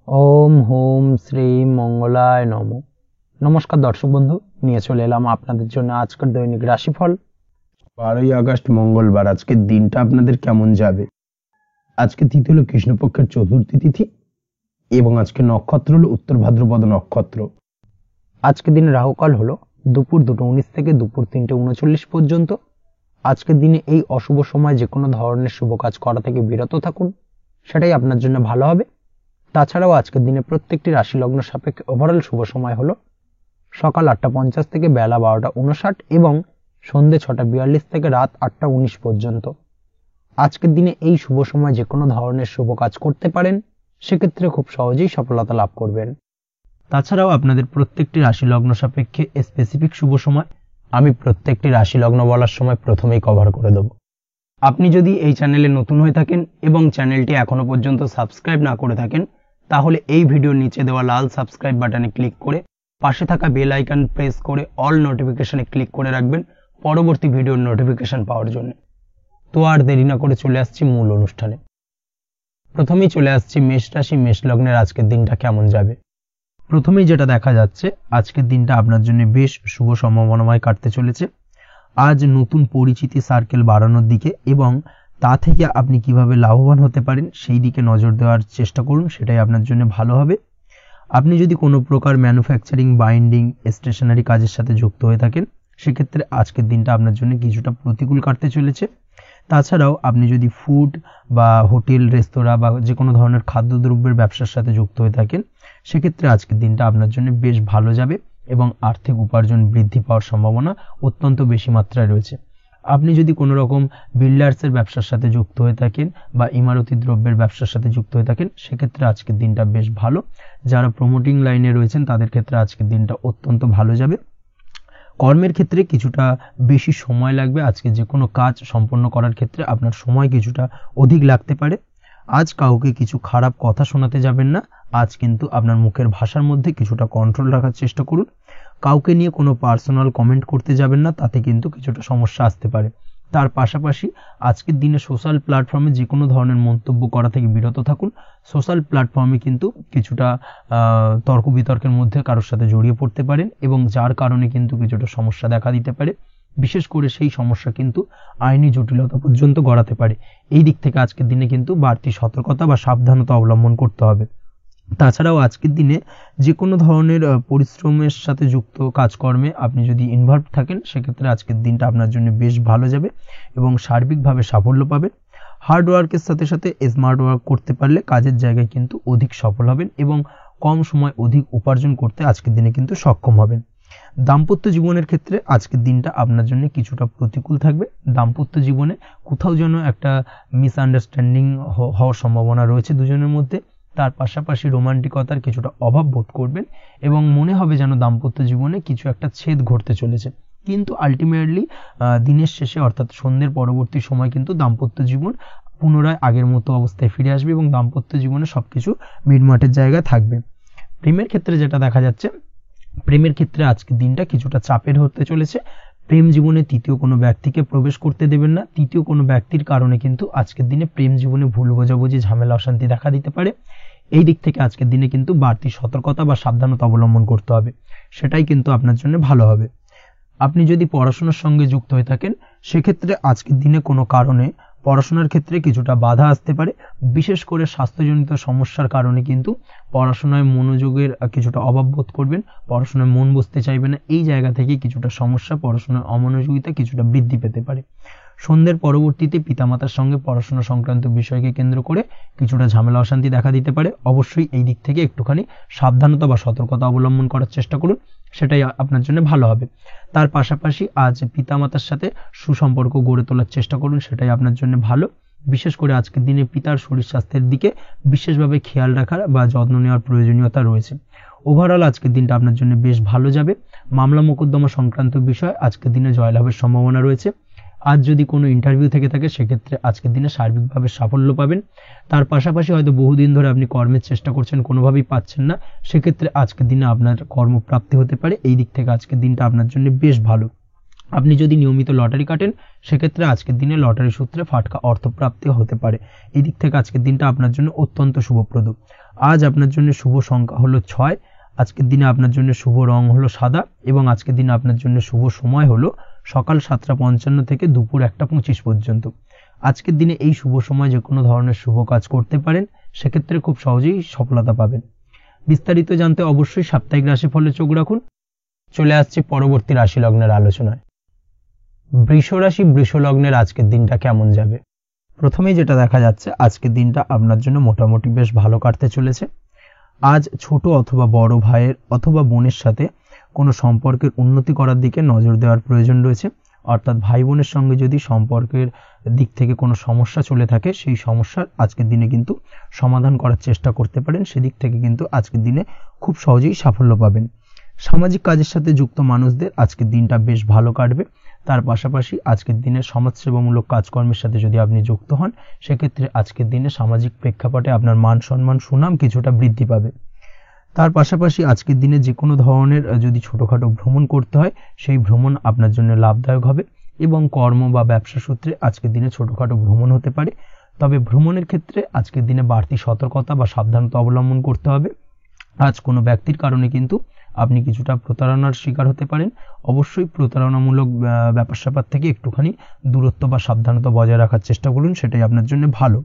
ওম home Shri মঙ্গলায় নম। নমস্কার দর্শক বন্ধু, নিয়ে চলে এলাম আপনাদের জন্য আজকের দৈনিক রাশিফল 12ই আগস্ট মঙ্গলবার। আজকের দিনটা আপনাদের কেমন যাবে? আজকে তিথি হলো কৃষ্ণপক্ষের চতুর্থী তিথি এবং আজকে নক্ষত্র হলো উত্তর ভাদ্রপদ নক্ষত্র। আজকের দিনে রাহুকাল হলো দুপুর 2:19 থেকে দুপুর 3:39 পর্যন্ত। আজকের দিনে এই অশুভ সময় যে কোনো ধরনের শুভ কাজ করা থেকে বিরত থাকুন, সেটাই আপনার জন্য ভালো হবে। তাছাড়াও আজকের দিনে প্রত্যেকটি রাশি লগ্ন সাপেক্ষে ওভারঅল শুভ সময় হলো সকাল 8:50 থেকে বেলা 12:59 এবং সন্ধ্যে 6:42 থেকে রাত 8:19 পর্যন্ত। আজকের দিনে এই শুভ সময় যে কোনো ধরনের শুভ কাজ করতে পারেন, সেক্ষেত্রে খুব সহজেই সফলতা লাভ করবেন। তাছাড়াও আপনাদের প্রত্যেকটি রাশি লগ্ন সাপেক্ষে স্পেসিফিক শুভ সময় আমি প্রত্যেকটি রাশি লগ্ন বলার সময় প্রথমেই কভার করে দেব। আপনি যদি এই চ্যানেলে নতুন হয়ে থাকেন এবং চ্যানেলটি এখনো পর্যন্ত সাবস্ক্রাইব না করে থাকেন, তাহলে এই ভিডিওর নিচে দেওয়া লাল সাবস্ক্রাইব বাটনে ক্লিক করে পাশে থাকা বেল আইকন প্রেস করে অল নোটিফিকেশনে ক্লিক করে রাখবেন পরবর্তী ভিডিওর নোটিফিকেশন পাওয়ার জন্য। তো আর দেরি না করে চলে আসছি মূল অনুষ্ঠানে। প্রথমেই চলে আসছি মেষ রাশি, মেষ লগ্নের আজকের দিনটা কেমন যাবে। প্রথমেই যেটা দেখা যাচ্ছে, আজকের দিনটা আপনার জন্য বেশ শুভ সম্ভাবনাময় কাটতে চলেছে। আজ নতুন পরিচিতি সার্কেল বাড়ানোর দিকে এবং তা থেকে আপনি কিভাবে লাভবান হতে পারেন সেই দিকে নজর দেওয়ার চেষ্টা করুন, সেটাই আপনার জন্য ভালো হবে। আপনি যদি কোনো প্রকার ম্যানুফ্যাকচারিং, বাইন্ডিং, স্টেশনারি কাজের সাথে যুক্ত হয়ে থাকেন, সেক্ষেত্রে আজকের দিনটা আপনার জন্য কিছুটা প্রতিকূল কাটতে চলেছে। তাছাড়াও আপনি যদি ফুড বা হোটেল, রেস্তোরাঁ বা যে কোনো ধরনের খাদ্যদ্রব্যের ব্যবসার সাথে যুক্ত হয়ে থাকেন, সেক্ষেত্রে আজকের দিনটা আপনার জন্য বেশ ভালো যাবে এবং আর্থিক উপার্জন বৃদ্ধি পাওয়ার সম্ভাবনা অত্যন্ত বেশি মাত্রায় রয়েছে। আপনি যদি কোনো রকম বিল্ডার্সের ব্যবসার সাথে যুক্ত হয়ে থাকেন বা ইমারতি দ্রব্যের ব্যবসার সাথে যুক্ত হয়ে থাকেন, সেক্ষেত্রে আজকের দিনটা বেশ ভালো। যারা প্রমোটিং লাইনে রয়েছেন তাদের ক্ষেত্রে আজকের দিনটা অত্যন্ত ভালো যাবে। কর্মের ক্ষেত্রে কিছুটা বেশি সময় লাগবে। আজকে যে কোনো কাজ সম্পন্ন করার ক্ষেত্রে আপনার সময় কিছুটা অধিক লাগতে পারে। আজ কাউকে কিছু খারাপ কথা শোনাতে যাবেন না। আজ কিন্তু আপনার মুখের ভাষার মধ্যে কিছুটা কন্ট্রোল রাখার চেষ্টা করুন। কাউকে নিয়ে কোনো পার্সোনাল কমেন্ট করতে যাবেন না, তাতে কিন্তু কিছুটা সমস্যা আসতে পারে। তার পাশাপাশি আজকের দিনে সোশ্যাল প্ল্যাটফর্মে যে কোনো ধরনের মন্তব্য করা থেকে বিরত থাকুন। সোশ্যাল প্ল্যাটফর্মে কিন্তু কিছুটা তর্ক বিতর্কের মধ্যে কারোর সাথে জড়িয়ে পড়তে পারেন এবং যার কারণে কিন্তু কিছুটা সমস্যা দেখা দিতে পারে। বিশেষ করে সেই সমস্যা কিন্তু আইনি জটিলতা পর্যন্ত গড়াতে পারে। এই দিক থেকে আজকের দিনে কিন্তু বাড়তি সতর্কতা বা সাবধানতা অবলম্বন করতে হবে। তাছাড়াও আজকের দিনে যে কোনো ধরনের পরিশ্রমের সাথে যুক্ত কাজকর্মে আপনি যদি ইনভলভ থাকেন, সেক্ষেত্রে আজকের দিনটা আপনার জন্য বেশ ভালো যাবে এবং সার্বিকভাবে সাফল্য পাবেন। হার্ড ওয়ার্কের সাথে সাথে স্মার্ট ওয়ার্ক করতে পারলে কাজের জায়গায় কিন্তু অধিক সফল হবেন এবং কম সময় অধিক উপার্জন করতে আজকের দিনে কিন্তু সক্ষম হবেন। দাম্পত্য জীবনের ক্ষেত্রে আজকের দিনটা আপনার জন্য কিছুটা প্রতিকূল থাকবে। দাম্পত্য জীবনে কোথাও যেন একটা মিসআন্ডারস্ট্যান্ডিং হওয়ার সম্ভাবনা রয়েছে দুজনের মধ্যে। তার পাশাপাশি রোমান্টিকতার কিছুটা অভাব বোধ করবেন এবং মনে হবে যেন দাম্পত্য জীবনে কিছু একটা ছেদ ঘটতে চলেছে। কিন্তু আলটিমেটলি দিনের শেষে অর্থাৎ সন্ধ্যের পরবর্তী সময় কিন্তু দাম্পত্য জীবন পুনরায় আগের মতো অবস্থায় ফিরে আসবে এবং দাম্পত্য জীবনে সবকিছু মিটমাটের জায়গায় থাকবে। প্রেমের ক্ষেত্রে যেটা দেখা যাচ্ছে, প্রেমের ক্ষেত্রে আজকের দিনটা কিছুটা চাপের হতে চলেছে। প্রেম জীবনে তৃতীয় কোনো ব্যক্তিকে প্রবেশ করতে দেবেন না। তৃতীয় কোনো ব্যক্তির কারণে কিন্তু আজকের দিনে প্রেম জীবনে ভুল বোঝাবুঝি, ঝামেলা, অশান্তি দেখা দিতে পারে। এই দিক থেকে আজকের দিনে কিন্তু বাড়তি সতর্কতা বা সাবধানতা অবলম্বন করতে হবে, সেটাই কিন্তু আপনার জন্য ভালো হবে। আপনি যদি পড়াশোনার সঙ্গে যুক্ত হয়ে থাকেন, সেক্ষেত্রে আজকের দিনে কোনো কারণে পড়াশোনার ক্ষেত্রে কিছুটা বাধা আসতে পারে। বিশেষ করে স্বাস্থ্যজনিত সমস্যার কারণে কিন্তু পড়াশোনায় মনোযোগের কিছুটা অভাব বোধ করবেন, পড়াশোনায় মন বসতে চাইবে না। এই জায়গা থেকে কিছুটা সমস্যা, পড়াশোনার অমনোযোগিতা কিছুটা বৃদ্ধি পেতে পারে। সন্ধ্যের পরবর্তীতে পিতামাতার সঙ্গে পড়াশোনা সংক্রান্ত বিষয়কে কেন্দ্র করে কিছুটা ঝামেলা, অশান্তি দেখা দিতে পারে। অবশ্যই এই দিক থেকে একটুখানি সাবধানতা বা সতর্কতা অবলম্বন করার চেষ্টা করুন, সেটাই আপনার জন্য ভালো হবে। তার পাশাপাশি আজ পিতামাতার সাথে সুসম্পর্ক গড়ে তোলার চেষ্টা করুন, সেটাই আপনার জন্য ভালো। বিশেষ করে আজকের দিনে পিতার শরীর স্বাস্থ্যের দিকে বিশেষভাবে খেয়াল রাখার বা যত্ন নেওয়ার প্রয়োজনীয়তা রয়েছে। ওভারঅল আজকের দিনটা আপনার জন্য বেশ ভালো যাবে। মামলা মোকদ্দমা সংক্রান্ত বিষয় আজকের দিনে জয়লাভের সম্ভাবনা রয়েছে। আজ যদি কোনো ইন্টারভিউ থেকে থাকে, সেক্ষেত্রে আজকের দিনে সার্বিকভাবে সাফল্য পাবেন। তার পাশাপাশি হয়তো বহুদিন ধরে আপনি কর্মের চেষ্টা করছেন, কোনোভাবেই পাচ্ছেন না, সেক্ষেত্রে আজকের দিনে আপনার কর্মপ্রাপ্তি হতে পারে। এই দিক থেকে আজকের দিনটা আপনার জন্য বেশ ভালো। আপনি যদি নিয়মিত লটারি কাটেন সেক্ষেত্রে আজকের দিনে লটারি সূত্রে ফাটকা অর্থপ্রাপ্তি হতে পারে। এই দিক থেকে আজকের দিনটা আপনার জন্য অত্যন্ত শুভপ্রদ। আজ আপনার জন্য শুভ সংখ্যা হলো 6। আজকের দিনে আপনার জন্য শুভ রং হলো সাদা এবং আজকের দিনে আপনার জন্য শুভ সময় হলো সকাল 7:55 থেকে দুপুর 1:25 পর্যন্ত। আজকের দিনে এই শুভ সময় যে কোনো ধরনের শুভ কাজ করতে পারেন, সেক্ষেত্রে খুব সহজেই সফলতা পাবেন। বিস্তারিত জানতে অবশ্যই সাপ্তাহিক রাশিফলে চোখ রাখুন। চলে আসছে পরবর্তী রাশি লগ্নের আলোচনায়। বৃষ রাশি বৃষ লগ্নের আজকের দিনটা কেমন যাবে? প্রথমেই যেটা দেখা যাচ্ছে, আজকের দিনটা আপনার জন্য মোটামুটি বেশ ভালো কাটতে চলেছে। আজ ছোট অথবা বড় ভাইয়ের অথবা বোনের সাথে কোনো সম্পর্কের উন্নতি করার দিকে নজর দেওয়ার প্রয়োজন রয়েছে। অর্থাৎ ভাই বোনের সঙ্গে যদি সম্পর্কের দিক থেকে কোনো সমস্যা চলে থাকে, সেই সমস্যার আজকের দিনে কিন্তু সমাধান করার চেষ্টা করতে পারেন। সেদিক থেকে কিন্তু আজকের দিনে খুব সহজেই সাফল্য পাবেন। সামাজিক কাজের সাথে যুক্ত মানুষদের আজকের দিনটা বেশ ভালো কাটবে। তার পাশাপাশি আজকের দিনে সমাজসেবামূলক কাজকর্মের সাথে যদি আপনি যুক্ত হন, সেক্ষেত্রে আজকের দিনে সামাজিক প্রেক্ষাপটে আপনার মান সম্মান সুনাম কিছুটা বৃদ্ধি পাবে। তার পাশাপাশি আজকের দিনে যে কোনো ধরনের যদি ছোটোখাটো ভ্রমণ করতে হয়, সেই ভ্রমণ আপনার জন্য লাভদায়ক হবে এবং কর্ম বা ব্যবসা সূত্রে আজকের দিনে ছোটোখাটো ভ্রমণ হতে পারে। তবে ভ্রমণের ক্ষেত্রে আজকের দিনে বাড়তি সতর্কতা বা সাবধানতা অবলম্বন করতে হবে। আজ কোনো ব্যক্তির কারণে কিন্তু আপনি কিছুটা প্রতারণার শিকার হতে পারেন। অবশ্যই প্রতারণামূলক ব্যাপার স্যাপার থেকে একটুখানি দূরত্ব বা সাবধানতা বজায় রাখার চেষ্টা করুন, সেটাই আপনার জন্য ভালো।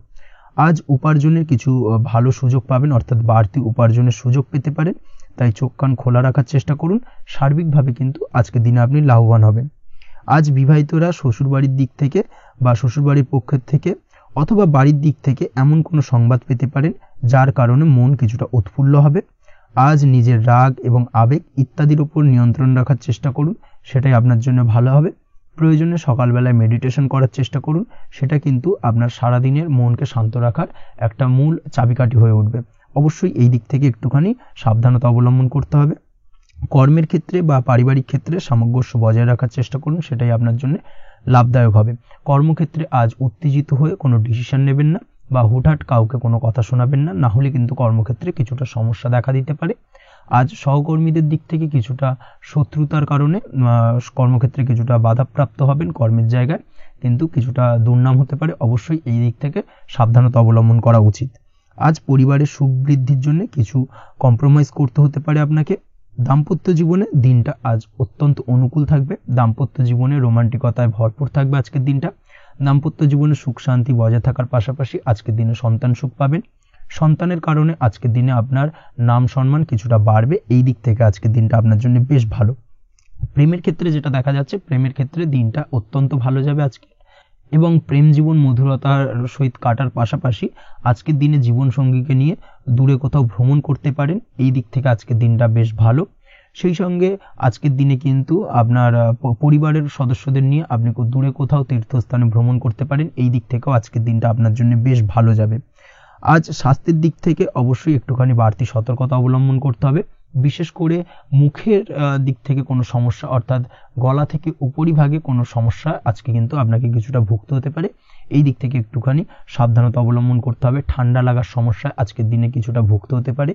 আজ উপার্জনের কিছু ভালো সুযোগ পাবেন, অর্থাৎ বাড়তি উপার্জনের সুযোগ পেতে পারেন। তাই চোখ কান খোলা রাখার চেষ্টা করুন। সার্বিকভাবে কিন্তু আজকের দিনে আপনি লাভবান হবেন। আজ বিবাহিতরা শ্বশুরবাড়ির দিক থেকে বা শ্বশুরবাড়ির পক্ষের থেকে অথবা বাড়ির দিক থেকে এমন কোনো সংবাদ পেতে পারেন যার কারণে মন কিছুটা উৎফুল্ল হবে। আজ নিজের রাগ এবং আবেগ ইত্যাদির উপর নিয়ন্ত্রণ রাখার চেষ্টা করুন, সেটাই আপনার জন্য ভালো হবে। প্রয়োজনে সকালবেলায় মেডিটেশন করার চেষ্টা করুন, সেটা কিন্তু আপনার সারাদিনের মনকে শান্ত রাখার একটা মূল চাবিকাঠি হয়ে উঠবে। অবশ্যই এই দিক থেকে একটুখানি সাবধানতা অবলম্বন করতে হবে। কর্মের ক্ষেত্রে বা পারিবারিক ক্ষেত্রে সামঞ্জস্য বজায় রাখার চেষ্টা করুন, সেটাই আপনার জন্য লাভদায়ক হবে। কর্মক্ষেত্রে আজ উত্তেজিত হয়ে কোনো ডিসিশন নেবেন না বা হুটহাট কাউকে কোনো কথা শোনাবেন না, না হলে কিন্তু কর্মক্ষেত্রে কিছুটা সমস্যা দেখা দিতে পারে। আজ সহকর্মীদের দিক থেকে কিছুটা শত্রুতার কারণে কর্মক্ষেত্রে কিছুটা বাধাপ্রাপ্ত হবেন, কর্মের জায়গায় কিন্তু কিছুটা দুর্নাম হতে পারে। অবশ্যই এই দিক থেকে সাবধানতা অবলম্বন করা উচিত। আজ পরিবারের সুখ বৃদ্ধির জন্য কিছু কম্প্রোমাইজ করতে হতে পারে আপনাকে। দাম্পত্য জীবনে দিনটা আজ অত্যন্ত অনুকূল থাকবে। দাম্পত্য জীবনে রোমান্টিকতায় ভরপুর থাকবে আজকের দিনটা। দাম্পত্য জীবনে সুখ শান্তি বজায় থাকার পাশাপাশি আজকের দিনে সন্তান সুখ পাবেন। সন্তানের কারণে আজকের দিনে আপনার নাম সম্মান কিছুটা বাড়বে। এই দিক থেকে আজকের দিনটা আপনার জন্য বেশ ভালো। প্রেমের ক্ষেত্রে যেটা দেখা যাচ্ছে, প্রেমের ক্ষেত্রে দিনটা অত্যন্ত ভালো যাবে আজকে এবং প্রেম জীবন মধুরতার সহিত কাটার পাশাপাশি আজকের দিনে জীবন সঙ্গীকে নিয়ে দূরে কোথাও ভ্রমণ করতে পারেন। এই দিক থেকে আজকের দিনটা বেশ ভালো। সেই সঙ্গে আজকের দিনে কিন্তু আপনার পরিবারের সদস্যদের নিয়ে আপনি দূরে কোথাও তীর্থস্থানে ভ্রমণ করতে পারেন। এই দিক থেকেও আজকের দিনটা আপনার জন্য বেশ ভালো যাবে। আজ স্বাস্থ্যের দিক থেকে অবশ্যই একটুখানি বাড়তি সতর্কতা অবলম্বন করতে হবে। বিশেষ করে মুখের দিক থেকে কোনো সমস্যা, অর্থাৎ গলা থেকে উপরিভাগে কোনো সমস্যা আজকে কিন্তু আপনাকে কিছুটা ভুগতে হতে পারে। এই দিক থেকে একটুখানি সাবধানতা অবলম্বন করতে হবে। ঠান্ডা লাগার সমস্যা আজকের দিনে কিছুটা ভুগতে হতে পারে।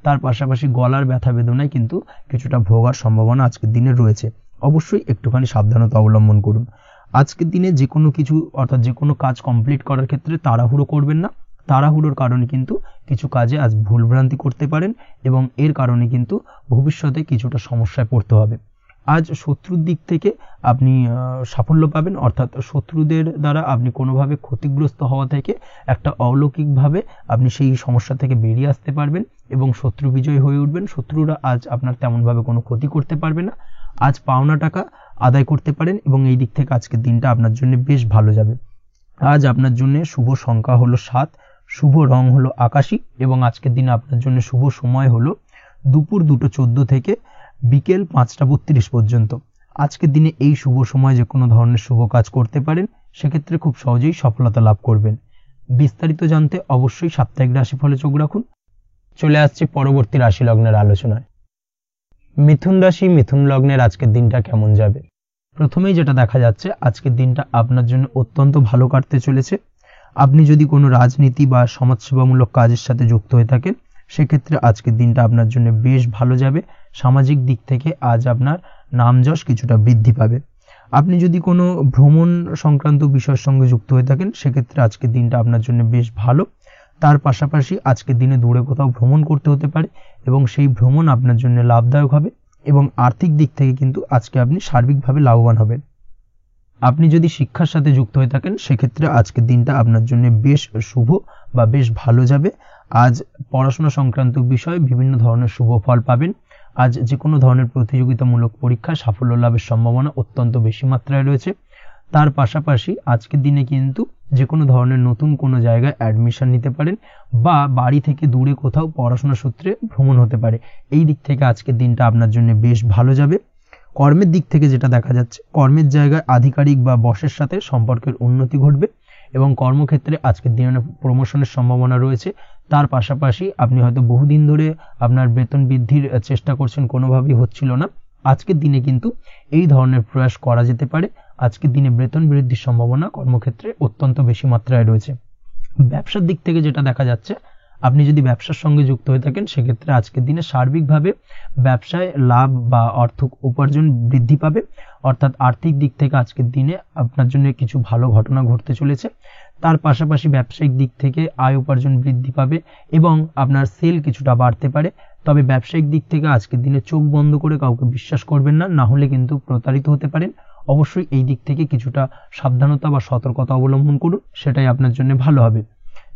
তার পাশাপাশি গলার ব্যথা বেদনায় কিন্তু কিছুটা ভোগার সম্ভাবনা আজকের দিনে রয়েছে। অবশ্যই একটুখানি সাবধানতা অবলম্বন করুন। আজকের দিনে যে কোনো কিছু অর্থাৎ যে কোনো কাজ কমপ্লিট করার ক্ষেত্রে তাড়াহুড়ো করবেন না। তাড়াহুড়োর কারণে কিন্তু কিছু কাজে আজ ভুলভ্রান্তি করতে পারেন এবং এর কারণে কিন্তু ভবিষ্যতে কিছুটা সমস্যায় পড়তে হবে। আজ শত্রুর দিক থেকে আপনি সাফল্য পাবেন, অর্থাৎ শত্রুদের দ্বারা আপনি কোনোভাবে ক্ষতিগ্রস্ত হওয়া থেকে একটা অলৌকিকভাবে আপনি সেই সমস্যা থেকে বেরিয়ে আসতে পারবেন এবং শত্রু বিজয় হয়ে উঠবেন। শত্রুরা আজ আপনার তেমনভাবে কোনো ক্ষতি করতে পারবে না। আজ পাওনা টাকা আদায় করতে পারেন এবং এই দিক থেকে আজকের দিনটা আপনার জন্য বেশ ভালো যাবে। আজ আপনার জন্য শুভ সংখ্যা হলো 7, শুভ রং হলো আকাশী এবং আজকের দিনে আপনার জন্য শুভ সময় হলো দুপুর 2:14 থেকে বিকেল 5:32 পর্যন্ত। আজকের দিনে এই শুভ সময় যে কোনো ধরনের শুভ কাজ করতে পারেন, সেক্ষেত্রে খুব সহজেই সফলতা লাভ করবেন। বিস্তারিত জানতে অবশ্যই সাপ্তাহিক রাশিফলে চোখ রাখুন। চলে আসছে পরবর্তী রাশি লগ্নের আলোচনায়। মিথুন রাশি মিথুন লগ্নের আজকের দিনটা কেমন যাবে? প্রথমেই যেটা দেখা যাচ্ছে, আজকের দিনটা আপনার জন্য অত্যন্ত ভালো কাটতে চলেছে। আপনি যদি কোনো রাজনীতি বা সমাজসেবামূলক কাজের সাথে যুক্ত হয়ে থাকেন, সেক্ষেত্রে আজকের দিনটা আপনার জন্য বেশ ভালো যাবে। সামাজিক দিক থেকে আজ আপনার নাম যশ কিছুটা বৃদ্ধি পাবে। আপনি যদি কোনো ভ্রমণ সংক্রান্ত বিষয়ের সঙ্গে যুক্ত হয়ে থাকেন সেক্ষেত্রে আজকের দিনটা আপনার জন্য বেশ ভালো। তার পাশাপাশি আজকের দিনে দূরে কোথাও ভ্রমণ করতে হতে পারে এবং সেই ভ্রমণ আপনার জন্য লাভদায়ক হবে এবং আর্থিক দিক থেকে কিন্তু আজকে আপনি সার্বিকভাবে লাভবান হবেন। আপনি যদি শিক্ষার সাথে যুক্ত হয়ে থাকেন সেক্ষেত্রে আজকের দিনটা আপনার জন্য বেশ শুভ বা বেশ ভালো যাবে। আজ পড়াশোনা সংক্রান্ত বিষয়ে বিভিন্ন ধরনের শুভ ফল পাবেন। আজ যে কোনো ধরনের প্রতিযোগিতামূলক পরীক্ষায় সাফল্য লাভের সম্ভাবনা অত্যন্ত বেশি মাত্রায় রয়েছে। তার পাশাপাশি আজকের দিনে কিন্তু যে কোনো ধরনের নতুন কোনো জায়গায় অ্যাডমিশন নিতে পারেন বা বাড়ি থেকে দূরে কোথাও পড়াশোনা সূত্রে ভ্রমণ হতে পারে। এই দিক থেকে আজকের দিনটা আপনার জন্য বেশ ভালো যাবে। কর্মের দিক থেকে যেটা দেখা যাচ্ছে, কর্মের জায়গায় আধিকারিক বা বসের সাথে সম্পর্কের উন্নতি ঘটবে এবং কর্মক্ষেত্রে আজকের দিনে প্রমোশনের সম্ভাবনা রয়েছে। তার পাশাপাশি আপনি হয়তো বহুদিন ধরে আপনার বেতন বৃদ্ধির চেষ্টা করছেন, কোনোভাবেই হচ্ছিল না, আজকের দিনে কিন্তু এই ধরনের প্রয়াস করা যেতে পারে। আজকের দিনে বেতন বৃদ্ধির সম্ভাবনা কর্মক্ষেত্রে অত্যন্ত বেশি মাত্রায় রয়েছে। ব্যবসার দিক থেকে যেটা দেখা যাচ্ছে, আপনি যদি ব্যবসার সঙ্গে যুক্ত হয়ে থাকেন সেক্ষেত্রে আজকের দিনে সার্বিকভাবে ব্যবসায় লাভ বা অর্থ উপার্জন বৃদ্ধি পাবে, অর্থাৎ আর্থিক দিক থেকে আজকের দিনে আপনার জন্য কিছু ভালো ঘটনা ঘটতে চলেছে। তার পাশাপাশি ব্যবসায়িক দিক থেকে আয় উপার্জন বৃদ্ধি পাবে এবং আপনার সেল কিছুটা বাড়তে পারে। তবে ব্যবসায়িক দিক থেকে আজকের দিনে চোখ বন্ধ করে কাউকে বিশ্বাস করবেন না, না হলে কিন্তু প্রতারিত হতে পারেন। অবশ্যই এই দিক থেকে কিছুটা সাবধানতা বা সতর্কতা অবলম্বন করুন, সেটাই আপনার জন্য ভালো হবে।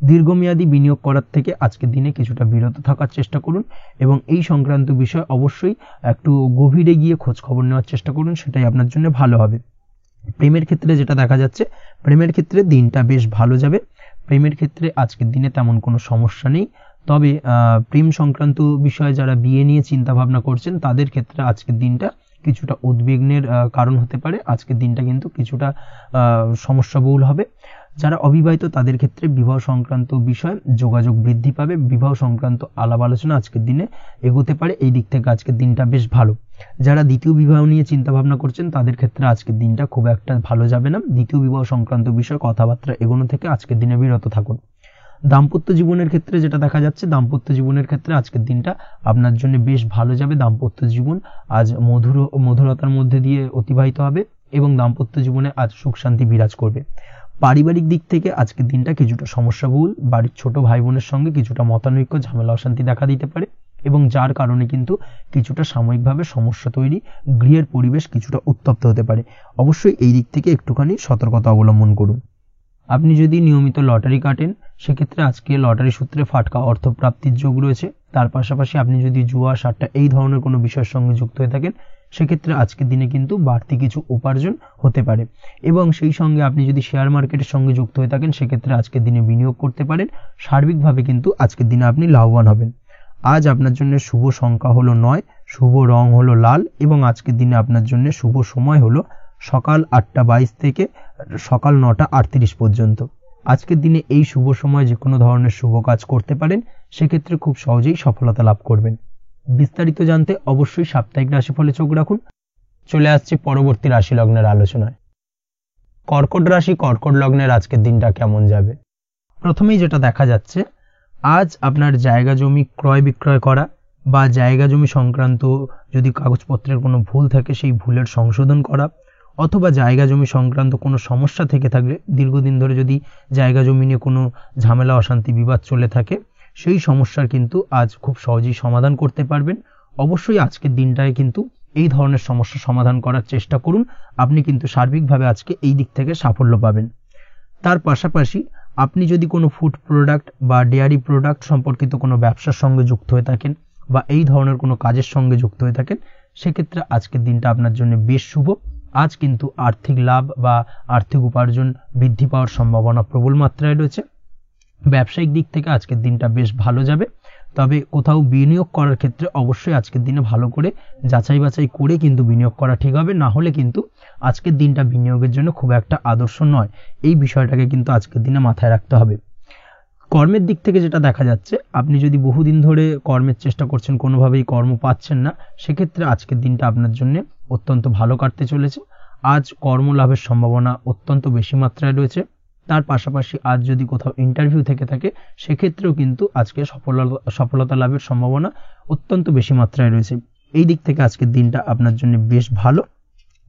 দীর্ঘমেয়াদী বিনিয়োগ করার থেকে আজকের দিনে কিছুটা বিরত থাকার চেষ্টা করুন এবং এই সংক্রান্ত বিষয়ে অবশ্যই একটু গভীরে গিয়ে খোঁজ খবর নেওয়ার চেষ্টা করুন, সেটাই আপনার জন্য ভালো হবে। প্রেমের ক্ষেত্রে যেটা দেখা যাচ্ছে, প্রেমের ক্ষেত্রে দিনটা বেশ ভালো যাবে। প্রেমের ক্ষেত্রে আজকের দিনে তেমন কোনো সমস্যা নেই। তবে প্রেম সংক্রান্ত বিষয়ে যারা বিয়ে নিয়ে চিন্তা ভাবনা করছেন তাদের ক্ষেত্রে আজকের দিনটা কিছুটা উদ্বিগ্নের কারণ হতে পারে। আজকের দিনটা কিন্তু কিছুটা সমস্যাবহুল হবে। যারা অবিবাহিত তাদের ক্ষেত্রে বিবাহ সংক্রান্ত বিষয়ে যোগাযোগ বৃদ্ধি পাবে, বিবাহ সংক্রান্ত আলাপ আলোচনা আজকের দিনে এগোতে পারে। এই দিক থেকে আজকের দিনটা বেশ ভালো। যারা দ্বিতীয় বিবাহ নিয়ে চিন্তা ভাবনা করছেন তাদের ক্ষেত্রে আজকের দিনটা খুব একটা ভালো যাবে না। দ্বিতীয় বিবাহ সংক্রান্ত বিষয়ে কথাবার্তা এগোনো থেকে আজকের দিনে বিরত থাকুন। দাম্পত্য জীবনের ক্ষেত্রে যেটা দেখা যাচ্ছে, দাম্পত্য জীবনের ক্ষেত্রে আজকের দিনটা আপনার জন্য বেশ ভালো যাবে। দাম্পত্য জীবন আজ মধুরতার মধ্যে দিয়ে অতিবাহিত হবে এবং দাম্পত্য জীবনে আজ সুখ শান্তি বিরাজ করবে। পারিবারিক দিক থেকে আজকের দিনটা কিছুটা সমস্যাবহুল। বাড়ির ছোট ভাই বোনের সঙ্গে কিছুটা মতানৈক্য, ঝামেলা অশান্তি দেখা দিতে পারে এবং যার কারণে কিন্তু কিছুটা সাময়িকভাবে সমস্যা তৈরি, গৃহের পরিবেশ কিছুটা উত্তপ্ত হতে পারে। অবশ্যই এই দিক থেকে একটুখানি সতর্কতা অবলম্বন করুন। আপনি যদি নিয়মিত লটারি কাটেন সেক্ষেত্রে আজকে লটারি সূত্রে ফাটকা অর্থ প্রাপ্তির যোগ রয়েছে। তার পাশাপাশি আপনি যদি জুয়া সাট্টা এই ধরনের কোনো বিষয়ের সঙ্গে যুক্ত হয়ে থাকেন সেক্ষেত্রে আজকের দিনে কিন্তু বাড়তি কিছু উপার্জন হতে পারে এবং সেই সঙ্গে আপনি যদি শেয়ার মার্কেটের সঙ্গে যুক্ত হয়ে থাকেন সেক্ষেত্রে আজকের দিনে বিনিয়োগ করতে পারেন। সার্বিকভাবে কিন্তু আজকের দিনে আপনি লাভবান হবেন। আজ আপনার জন্য শুভ সংখ্যা হলো 9, শুভ রং হলো লাল এবং আজকের দিনে আপনার জন্য শুভ সময় হলো সকাল 8:22 থেকে সকাল 9:38 পর্যন্ত। আজকের দিনে এই শুভ সময় যে কোনো ধরনের শুভ কাজ করতে পারেন, সেক্ষেত্রে খুব সহজেই সফলতা লাভ করবেন। বিস্তারিত জানতে অবশ্যই সাপ্তাহিক রাশিফলে চোখ রাখুন। চলে আসছে পরবর্তী রাশি লগ্নের আলোচনায়। কর্কট রাশি, কর্কট লগ্নের আজকের দিনটা কেমন যাবে? প্রথমেই যেটা দেখা যাচ্ছে, আজ আপনার জায়গা জমি ক্রয় বিক্রয় করা বা জায়গা জমি সংক্রান্ত যদি কাগজপত্রের কোনো ভুল থাকে সেই ভুলের সংশোধন করা, অথবা জায়গা জমি সংক্রান্ত কোনো সমস্যা থেকে থাকলে, দীর্ঘদিন ধরে যদি জায়গা জমি নিয়ে কোনো ঝামেলা অশান্তি বিবাদ চলে থাকে, সেই সমস্যার কিন্তু আজ খুব সহজেই সমাধান করতে পারবেন। অবশ্যই আজকের দিনটায় কিন্তু এই ধরনের সমস্যা সমাধান করার চেষ্টা করুন, আপনি কিন্তু সার্বিকভাবে আজকে এই দিক থেকে সাফল্য পাবেন। তার পাশাপাশি আপনি যদি কোনো ফুড প্রোডাক্ট বা ডেয়ারি প্রোডাক্ট সম্পর্কিত কোনো ব্যবসার সঙ্গে যুক্ত হয়ে থাকেন বা এই ধরনের কোনো কাজের সঙ্গে যুক্ত হয়ে থাকেন সেক্ষেত্রে আজকের দিনটা আপনার জন্য বেশ শুভ। আজ কিন্তু আর্থিক লাভ বা আর্থিক উপার্জন বৃদ্ধি পাওয়ার সম্ভাবনা প্রবল মাত্রায় রয়েছে। ব্যবসায়িক দিক থেকে আজকের দিনটা বেশ ভালো যাবে। তবে কোথাও বিনিয়োগ করার ক্ষেত্রে অবশ্যই আজকের দিনে ভালো করে যাচাই বাছাই করে কিন্তু বিনিয়োগ করা ঠিক হবে, না হলে কিন্তু আজকের দিনটা বিনিয়োগের জন্য খুব একটা আদর্শ নয়। এই বিষয়টাকে কিন্তু আজকের দিনে মাথায় রাখতে হবে। কর্মের দিক থেকে যেটা দেখা যাচ্ছে, আপনি যদি বহুদিন ধরে কর্মের চেষ্টা করছেন, কোনোভাবেই কর্ম পাচ্ছেন না, সেক্ষেত্রে আজকের দিনটা আপনার জন্য অত্যন্ত ভালো কাটতে চলেছে। আজ কর্মলাভের সম্ভাবনা অত্যন্ত বেশি মাত্রায় রয়েছে। তার পাশাপাশি আজ যদি কোথাও ইন্টারভিউ থেকে থাকে সেক্ষেত্রেও কিন্তু আজকে সফলতা লাভের সম্ভাবনা অত্যন্ত বেশি মাত্রায় রয়েছে। এই দিক থেকে আজকের দিনটা আপনার জন্য বেশ ভালো।